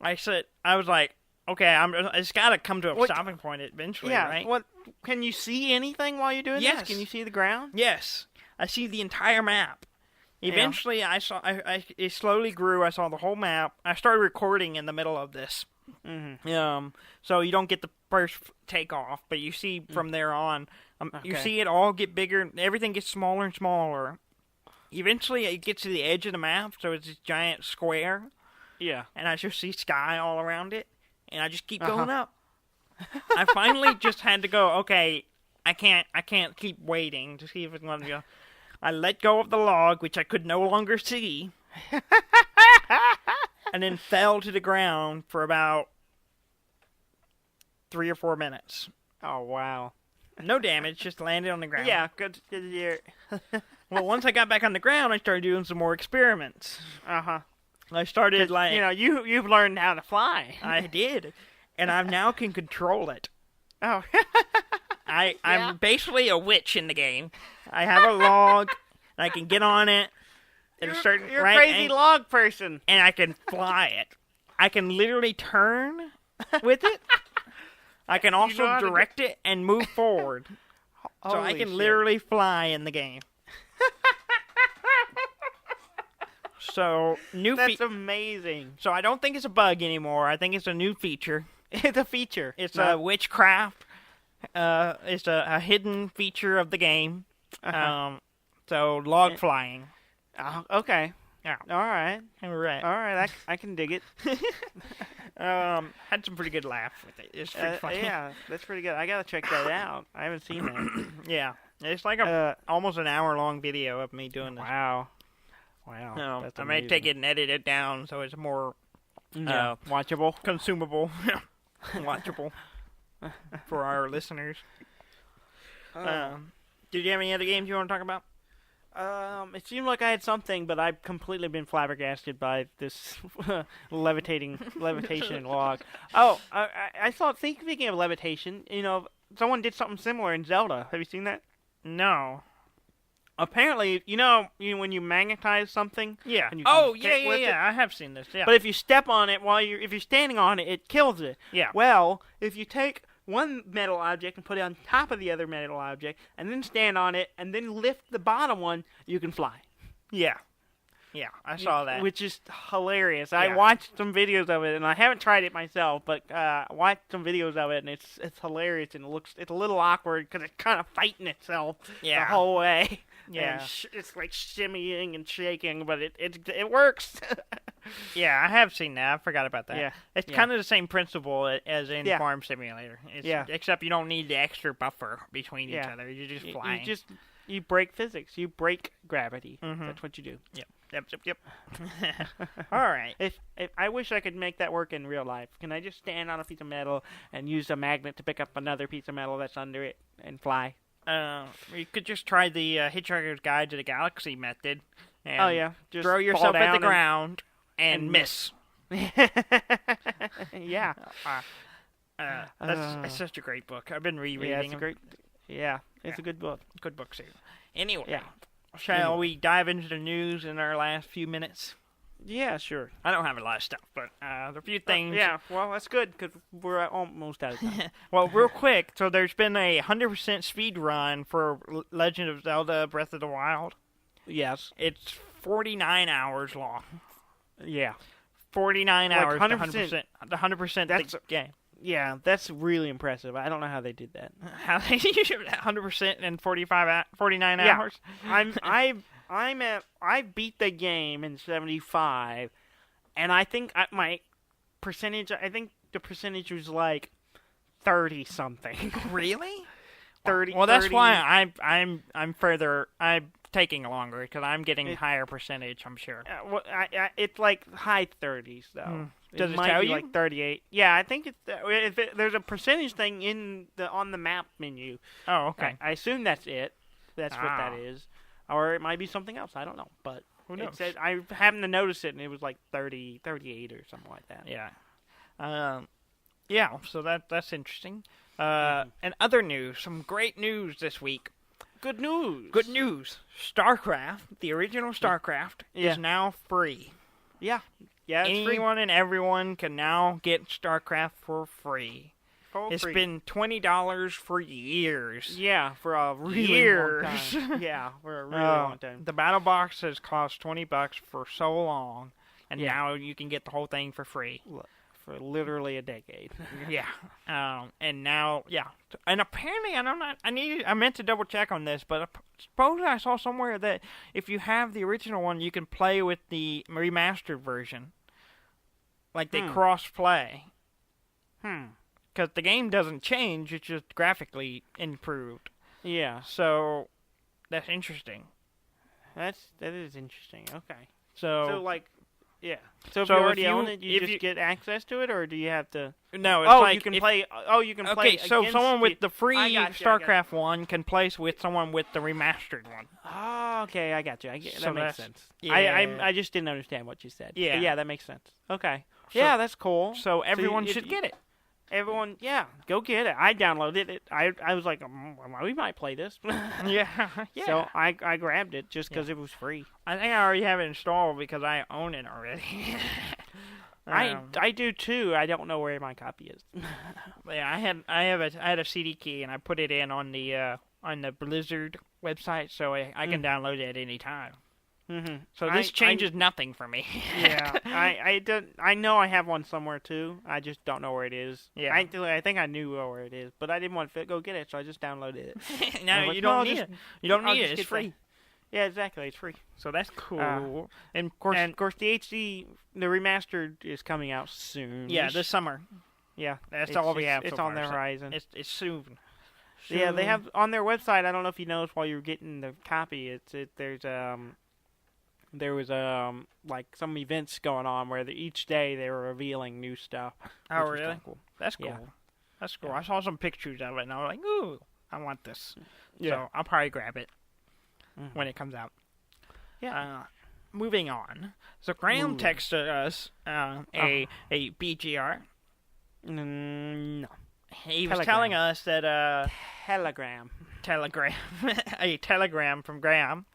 [SPEAKER 1] was like, okay, it's got to come to a stopping point eventually, right?
[SPEAKER 2] What? Can you see anything while you're doing this? Can you see the ground?
[SPEAKER 1] Yes. I see the entire map. Eventually, it slowly grew. I saw the whole map. I started recording in the middle of this.
[SPEAKER 2] Mm-hmm.
[SPEAKER 1] So you don't get the first takeoff, but you see from there on, you see it all get bigger. Everything gets smaller and smaller. Eventually, it gets to the edge of the map, so it's this giant square.
[SPEAKER 2] Yeah.
[SPEAKER 1] And I just see sky all around it, and I just keep going up. I finally just had to go, okay, I can't keep waiting to see if it's going to go. I let go of the log, which I could no longer see, and then fell to the ground for about 3 or 4 minutes.
[SPEAKER 2] Oh, wow.
[SPEAKER 1] No damage, just landed on the ground.
[SPEAKER 2] Yeah, good to hear.
[SPEAKER 1] Well, once I got back on the ground, I started doing some more experiments.
[SPEAKER 2] Uh-huh.
[SPEAKER 1] I started, like...
[SPEAKER 2] You know, you've learned how to fly.
[SPEAKER 1] I did. And I now can control it.
[SPEAKER 2] Oh.
[SPEAKER 1] I'm basically a witch in the game. I have a log, and I can get on it.
[SPEAKER 2] You're a crazy log person.
[SPEAKER 1] And I can fly it. I can literally turn with it. I can also direct it and move forward. So I can literally fly in the game. So
[SPEAKER 2] That's amazing.
[SPEAKER 1] So I don't think it's a bug anymore. I think it's a new feature.
[SPEAKER 2] It's a feature.
[SPEAKER 1] It's a witchcraft. It's a hidden feature of the game. So log flying.
[SPEAKER 2] Okay.
[SPEAKER 1] Yeah.
[SPEAKER 2] All right.
[SPEAKER 1] All
[SPEAKER 2] right. I can dig it.
[SPEAKER 1] Had some pretty good laughs with it. It's pretty funny.
[SPEAKER 2] Yeah, that's pretty good. I gotta check that out. I haven't seen that.
[SPEAKER 1] Yeah, it's like almost an hour-long video of me doing this.
[SPEAKER 2] Wow.
[SPEAKER 1] I may take it and edit it down so it's more
[SPEAKER 2] watchable,
[SPEAKER 1] consumable, watchable for our listeners. Did you have any other games you want to talk about?
[SPEAKER 2] It seemed like I had something, but I've completely been flabbergasted by this levitation log. Oh, I thought, speaking of levitation, you know, someone did something similar in Zelda. Have you seen that?
[SPEAKER 1] No.
[SPEAKER 2] Apparently, you know when you magnetize something?
[SPEAKER 1] Yeah.
[SPEAKER 2] And you
[SPEAKER 1] I have seen this, yeah.
[SPEAKER 2] But if you step on it if you're standing on it, it kills it.
[SPEAKER 1] Yeah.
[SPEAKER 2] Well, if you take one metal object and put it on top of the other metal object, and then stand on it, and then lift the bottom one, you can fly.
[SPEAKER 1] Yeah. Yeah, I saw that.
[SPEAKER 2] Which is hilarious.
[SPEAKER 1] Yeah.
[SPEAKER 2] I watched some videos of it, and I haven't tried it myself, but I watched some videos of it, and it's hilarious, and it's a little awkward, because it's kind of fighting itself the whole way.
[SPEAKER 1] Yeah.
[SPEAKER 2] It's like shimmying and shaking, but it works.
[SPEAKER 1] Yeah, I have seen that. I forgot about that.
[SPEAKER 2] Yeah.
[SPEAKER 1] It's kind of the same principle as in Farm Simulator. Except you don't need the extra buffer between each other. You're just flying.
[SPEAKER 2] You break physics. You break gravity.
[SPEAKER 1] Mm-hmm.
[SPEAKER 2] That's what you do.
[SPEAKER 1] Yep. All right.
[SPEAKER 2] If I wish I could make that work in real life. Can I just stand on a piece of metal and use a magnet to pick up another piece of metal that's under it and fly?
[SPEAKER 1] You could just try the Hitchhiker's Guide to the Galaxy method. And
[SPEAKER 2] just
[SPEAKER 1] throw yourself at the ground and miss.
[SPEAKER 2] Yeah.
[SPEAKER 1] That's such a great book. I've been rereading them.
[SPEAKER 2] It's a good book.
[SPEAKER 1] Good book too. Anyway, shall we dive into the news in our last few minutes?
[SPEAKER 2] Yeah, sure.
[SPEAKER 1] I don't have a lot of stuff, but there are a few things.
[SPEAKER 2] Well, that's good, because we're almost out of time.
[SPEAKER 1] Well, real quick, so there's been a 100% speed run for Legend of Zelda Breath of the Wild.
[SPEAKER 2] Yes.
[SPEAKER 1] It's 49 hours long.
[SPEAKER 2] Yeah.
[SPEAKER 1] 49 hours,
[SPEAKER 2] 100%.
[SPEAKER 1] The 100%
[SPEAKER 2] That's
[SPEAKER 1] the game.
[SPEAKER 2] Yeah, that's really impressive. I don't know how they did that.
[SPEAKER 1] How they 100% in 49 hours?
[SPEAKER 2] I beat the game in 75, and I think my percentage. I think the percentage was like 30 something.
[SPEAKER 1] Really?
[SPEAKER 2] 30.
[SPEAKER 1] Well, that's why I'm taking longer because I'm getting higher percentage. I'm sure.
[SPEAKER 2] Well, it's like high 30s though.
[SPEAKER 1] Does it
[SPEAKER 2] might
[SPEAKER 1] tell
[SPEAKER 2] be
[SPEAKER 1] you?
[SPEAKER 2] Like 38? Yeah, I think it's there's a percentage thing on the map menu.
[SPEAKER 1] Oh, okay.
[SPEAKER 2] I assume that's it. That's what that is, or it might be something else. I don't know, but
[SPEAKER 1] who knows?
[SPEAKER 2] I happened to notice it, and it was like 30, 38 or something like that.
[SPEAKER 1] Yeah. Yeah. So that's interesting. And other news, some great news this week.
[SPEAKER 2] Good news.
[SPEAKER 1] Good news. StarCraft, the original StarCraft, is now free.
[SPEAKER 2] Yeah. Yeah, it's
[SPEAKER 1] Anyone
[SPEAKER 2] free.
[SPEAKER 1] and everyone can now get StarCraft for free. It's been $20 for years.
[SPEAKER 2] Yeah, for a really long time. Yeah, for a really long time.
[SPEAKER 1] The battle box has cost $20 for so long, and now you can get the whole thing for free.
[SPEAKER 2] For literally a decade.
[SPEAKER 1] Yeah. And now, and apparently, I meant to double check on this, but supposedly I saw somewhere that if you have the original one, you can play with the remastered version. Like they cross-play. Because the game doesn't change, it's just graphically improved.
[SPEAKER 2] Yeah.
[SPEAKER 1] So, that's interesting.
[SPEAKER 2] That is interesting. Okay.
[SPEAKER 1] So
[SPEAKER 2] like, yeah. So if you already own it, you just get access to it, or do you have to?
[SPEAKER 1] No, it's like
[SPEAKER 2] you can play. Oh, you can play.
[SPEAKER 1] Okay, so someone with the free StarCraft one can play with someone with the remastered one.
[SPEAKER 2] Oh, okay, I got you. That makes sense.
[SPEAKER 1] Yeah.
[SPEAKER 2] I just didn't understand what you said.
[SPEAKER 1] Yeah.
[SPEAKER 2] But yeah, that makes sense. Okay. So, yeah, that's cool.
[SPEAKER 1] So everyone should get it.
[SPEAKER 2] Everyone, go get it. I downloaded it. I was like, we might play this.
[SPEAKER 1] Yeah.
[SPEAKER 2] So I grabbed it just because it was free.
[SPEAKER 1] I think I already have it installed because I own it already.
[SPEAKER 2] I do too. I don't know where my copy is.
[SPEAKER 1] Yeah, I had a CD key and I put it in on the Blizzard website, so I can download it at any time.
[SPEAKER 2] Mm-hmm.
[SPEAKER 1] So this changes nothing for me.
[SPEAKER 2] Yeah, I know I have one somewhere too. I just don't know where it is.
[SPEAKER 1] Yeah,
[SPEAKER 2] I think I knew where it is, but I didn't want to go get it, so I just downloaded it.
[SPEAKER 1] No, you don't need it. You don't need it. It's free.
[SPEAKER 2] Yeah, exactly. It's free.
[SPEAKER 1] So that's cool.
[SPEAKER 2] And of course, the HD, the remastered is coming out soon.
[SPEAKER 1] Yeah, this summer.
[SPEAKER 2] Yeah,
[SPEAKER 1] that's all we have.
[SPEAKER 2] It's on the horizon.
[SPEAKER 1] It's soon.
[SPEAKER 2] Yeah, they have on their website. I don't know if you noticed while you were getting the copy. There was like some events going on where each day they were revealing new stuff.
[SPEAKER 1] Oh, really?
[SPEAKER 2] Cool.
[SPEAKER 1] That's cool.
[SPEAKER 2] Yeah.
[SPEAKER 1] That's cool. I saw some pictures of it, and I was like, ooh, I want this.
[SPEAKER 2] Yeah.
[SPEAKER 1] So I'll probably grab it when it comes out.
[SPEAKER 2] Yeah.
[SPEAKER 1] Moving on. So Graham texted us a BGR.
[SPEAKER 2] No.
[SPEAKER 1] He was telling us that
[SPEAKER 2] Telegram.
[SPEAKER 1] A telegram from Graham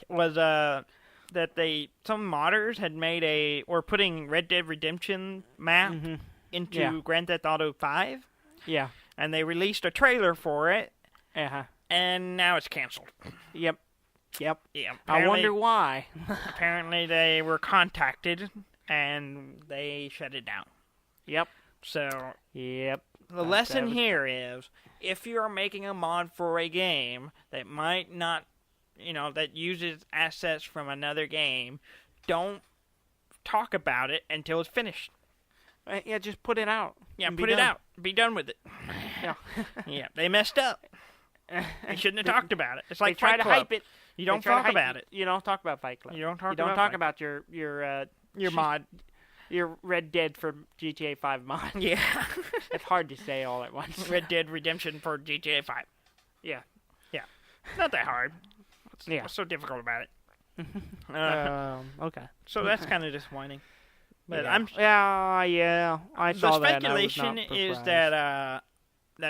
[SPEAKER 1] was that some modders had were putting Red Dead Redemption map into Grand Theft Auto 5.
[SPEAKER 2] Yeah.
[SPEAKER 1] And they released a trailer for it.
[SPEAKER 2] Uh-huh.
[SPEAKER 1] And now it's canceled.
[SPEAKER 2] Yep.
[SPEAKER 1] Yeah.
[SPEAKER 2] I wonder why.
[SPEAKER 1] Apparently they were contacted and they shut it down.
[SPEAKER 2] Yep.
[SPEAKER 1] So,
[SPEAKER 2] the
[SPEAKER 1] lesson here is, if you are making a mod for a game that might not, that uses assets from another game, don't talk about it until it's finished.
[SPEAKER 2] Yeah, just put it out.
[SPEAKER 1] Yeah, put it out. Be done with it.
[SPEAKER 2] Yeah.
[SPEAKER 1] Yeah, they messed up. They shouldn't have talked about it. It's like
[SPEAKER 2] try to hype it.
[SPEAKER 1] You don't talk about it.
[SPEAKER 2] You don't talk about Fight Club.
[SPEAKER 1] You don't talk
[SPEAKER 2] about your mod. Your Red Dead for GTA 5 mod.
[SPEAKER 1] Yeah.
[SPEAKER 2] It's hard to say all at once.
[SPEAKER 1] Red Dead Redemption for GTA 5.
[SPEAKER 2] Yeah.
[SPEAKER 1] Yeah. Not that hard.
[SPEAKER 2] What's
[SPEAKER 1] so difficult about it?
[SPEAKER 2] Okay.
[SPEAKER 1] So that's kind of disappointing. But
[SPEAKER 2] I saw that.
[SPEAKER 1] The speculation is that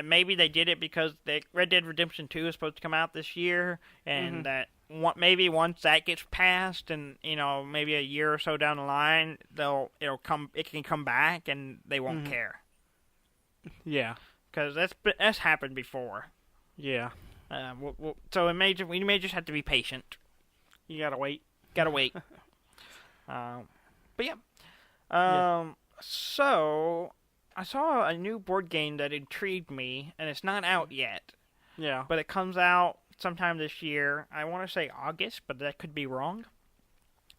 [SPEAKER 1] maybe they did it because Red Dead Redemption 2 is supposed to come out this year, and that maybe once that gets passed, and maybe a year or so down the line, it can come back, and they won't care.
[SPEAKER 2] Yeah,
[SPEAKER 1] because that's happened before.
[SPEAKER 2] Yeah.
[SPEAKER 1] So we may just have to be patient.
[SPEAKER 2] You gotta wait.
[SPEAKER 1] But yeah. So I saw a new board game that intrigued me, and it's not out yet.
[SPEAKER 2] Yeah.
[SPEAKER 1] But it comes out sometime this year. I want to say August, but that could be wrong.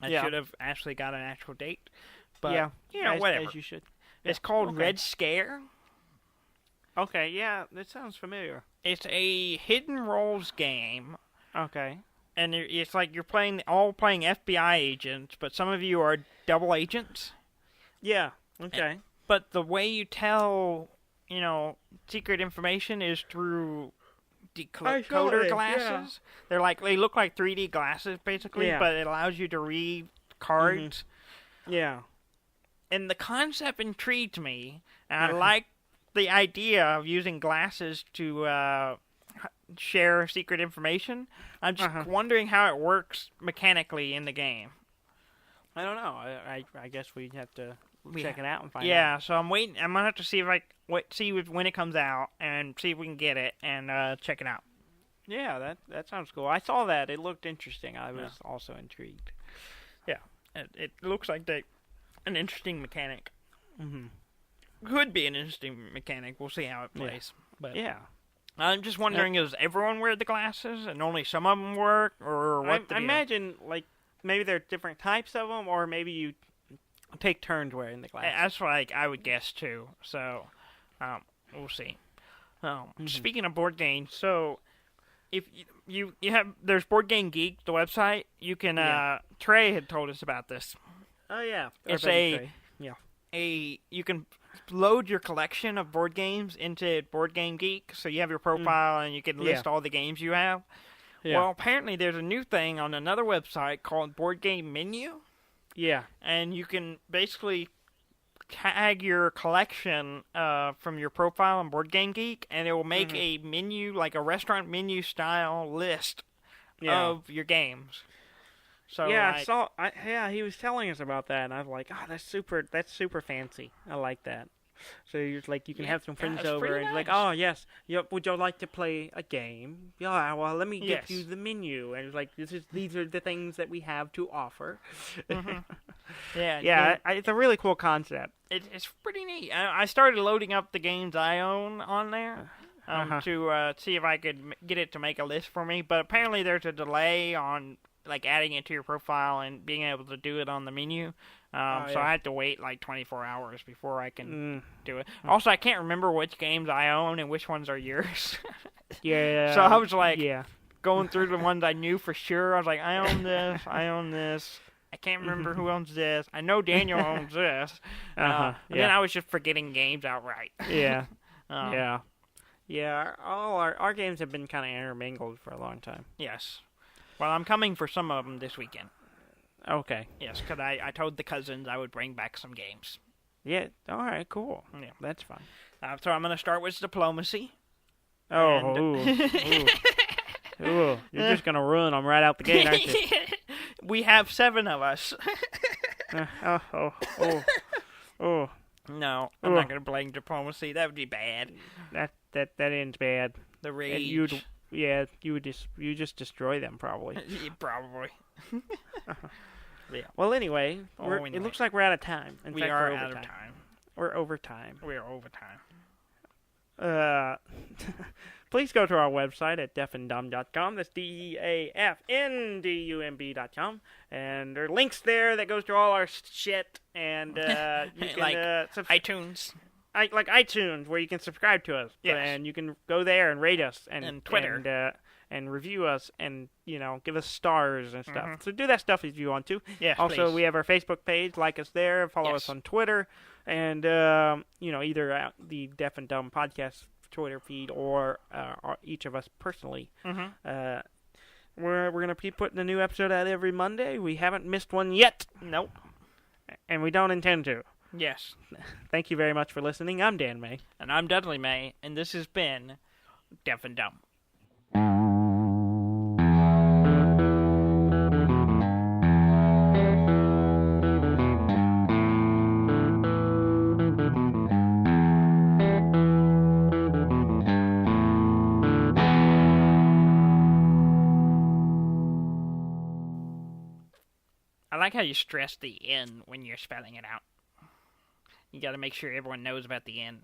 [SPEAKER 1] I should have actually got an actual date. But, whatever.
[SPEAKER 2] As you should.
[SPEAKER 1] It's called Red Scare.
[SPEAKER 2] Okay, yeah, that sounds familiar.
[SPEAKER 1] It's a hidden roles game.
[SPEAKER 2] Okay.
[SPEAKER 1] And it's like you're playing FBI agents, but some of you are double agents.
[SPEAKER 2] Yeah. Okay.
[SPEAKER 1] But the way you tell, secret information is through decoder glasses. Yeah. They look like 3D glasses basically, but it allows you to read cards.
[SPEAKER 2] Mm-hmm. Yeah.
[SPEAKER 1] And the concept intrigued me, and I like the idea of using glasses to share secret information. I'm just wondering how it works mechanically in the game.
[SPEAKER 2] I don't know. I guess we'd have to check it out and find out.
[SPEAKER 1] Yeah, so I'm waiting. I'm gonna have to see if when it comes out and see if we can get it and check it out.
[SPEAKER 2] Yeah, that sounds cool. I saw that. It looked interesting. I was also intrigued.
[SPEAKER 1] Yeah, it looks like an interesting mechanic.
[SPEAKER 2] Mm-hmm.
[SPEAKER 1] Could be an interesting mechanic. We'll see how it plays.
[SPEAKER 2] Yeah.
[SPEAKER 1] But
[SPEAKER 2] yeah.
[SPEAKER 1] I'm just wondering, does everyone wear the glasses and only some of them work, or what?
[SPEAKER 2] I imagine maybe there are different types of them, or maybe you take turns wearing the glasses.
[SPEAKER 1] That's what I would guess too. So, we'll see. Speaking of board games, so if you have, there's Board Game Geek, the website. You can. Trey had told us about this.
[SPEAKER 2] Oh yeah,
[SPEAKER 1] it's you can load your collection of board games into Board Game Geek, so you have your profile and you can list all the games you have. Yeah. Well, apparently there's a new thing on another website called Board Game Menu.
[SPEAKER 2] Yeah.
[SPEAKER 1] And you can basically tag your collection from your profile on Board Game Geek, and it will make a menu, like a restaurant menu style list of your games. So
[SPEAKER 2] he was telling us about that, and I was like, that's super fancy. I like that. So you're like, you can have some friends over, and like, oh yes, would you like to play a game? Yeah, well, let me get you the menu, and it's like, these are the things that we have to offer. It's a really cool concept.
[SPEAKER 1] It's pretty neat. I started loading up the games I own on there to see if I could get it to make a list for me, but apparently there's a delay on like adding it to your profile and being able to do it on the menu. So I had to wait like 24 hours before I can do it. Also, I can't remember which games I own and which ones are yours.
[SPEAKER 2] Yeah.
[SPEAKER 1] So I was like going through the ones I knew for sure. I was like, I own this, I own this. I can't remember who owns this. I know Daniel owns this. And then I was just forgetting games outright.
[SPEAKER 2] Yeah. Yeah. All our games have been kind of intermingled for a long time.
[SPEAKER 1] Yes. Well, I'm coming for some of them this weekend.
[SPEAKER 2] Okay.
[SPEAKER 1] Yes, because I told the cousins I would bring back some games.
[SPEAKER 2] Yeah. All right. Cool. Yeah, that's fine.
[SPEAKER 1] So I'm going to start with diplomacy.
[SPEAKER 2] Oh. Ooh. You're just going to ruin them right out the gate, aren't you?
[SPEAKER 1] We have 7 of us.
[SPEAKER 2] Oh.
[SPEAKER 1] No, I'm not going to blame diplomacy. That would be bad.
[SPEAKER 2] That ends bad.
[SPEAKER 1] The rage.
[SPEAKER 2] You just destroy them probably.
[SPEAKER 1] Probably.
[SPEAKER 2] Yeah. Well, anyway, it looks like we're out of time. In fact,
[SPEAKER 1] are out of time.
[SPEAKER 2] We're over time.
[SPEAKER 1] We're over time.
[SPEAKER 2] Please go to our website at deafandumb.com. That's DEAFNDUMB.com. And there are links there that goes to all our shit. And you can
[SPEAKER 1] like iTunes.
[SPEAKER 2] Like iTunes, where you can subscribe to us.
[SPEAKER 1] Yes.
[SPEAKER 2] And you can go there and rate us. And
[SPEAKER 1] Twitter.
[SPEAKER 2] And review us and, give us stars and stuff. So do that stuff if you want to.
[SPEAKER 1] Yes,
[SPEAKER 2] also,
[SPEAKER 1] please.
[SPEAKER 2] We have our Facebook page. Like us there. Follow us on Twitter. And, either the Deaf and Dumb podcast Twitter feed or each of us personally. We're going to be putting a new episode out every Monday. We haven't missed one yet.
[SPEAKER 1] Nope.
[SPEAKER 2] And we don't intend to.
[SPEAKER 1] Yes.
[SPEAKER 2] Thank you very much for listening. I'm Dan May.
[SPEAKER 1] And I'm Dudley May. And this has been Deaf and Dumb. I like how you stress the N when you're spelling it out. You got to make sure everyone knows about the N.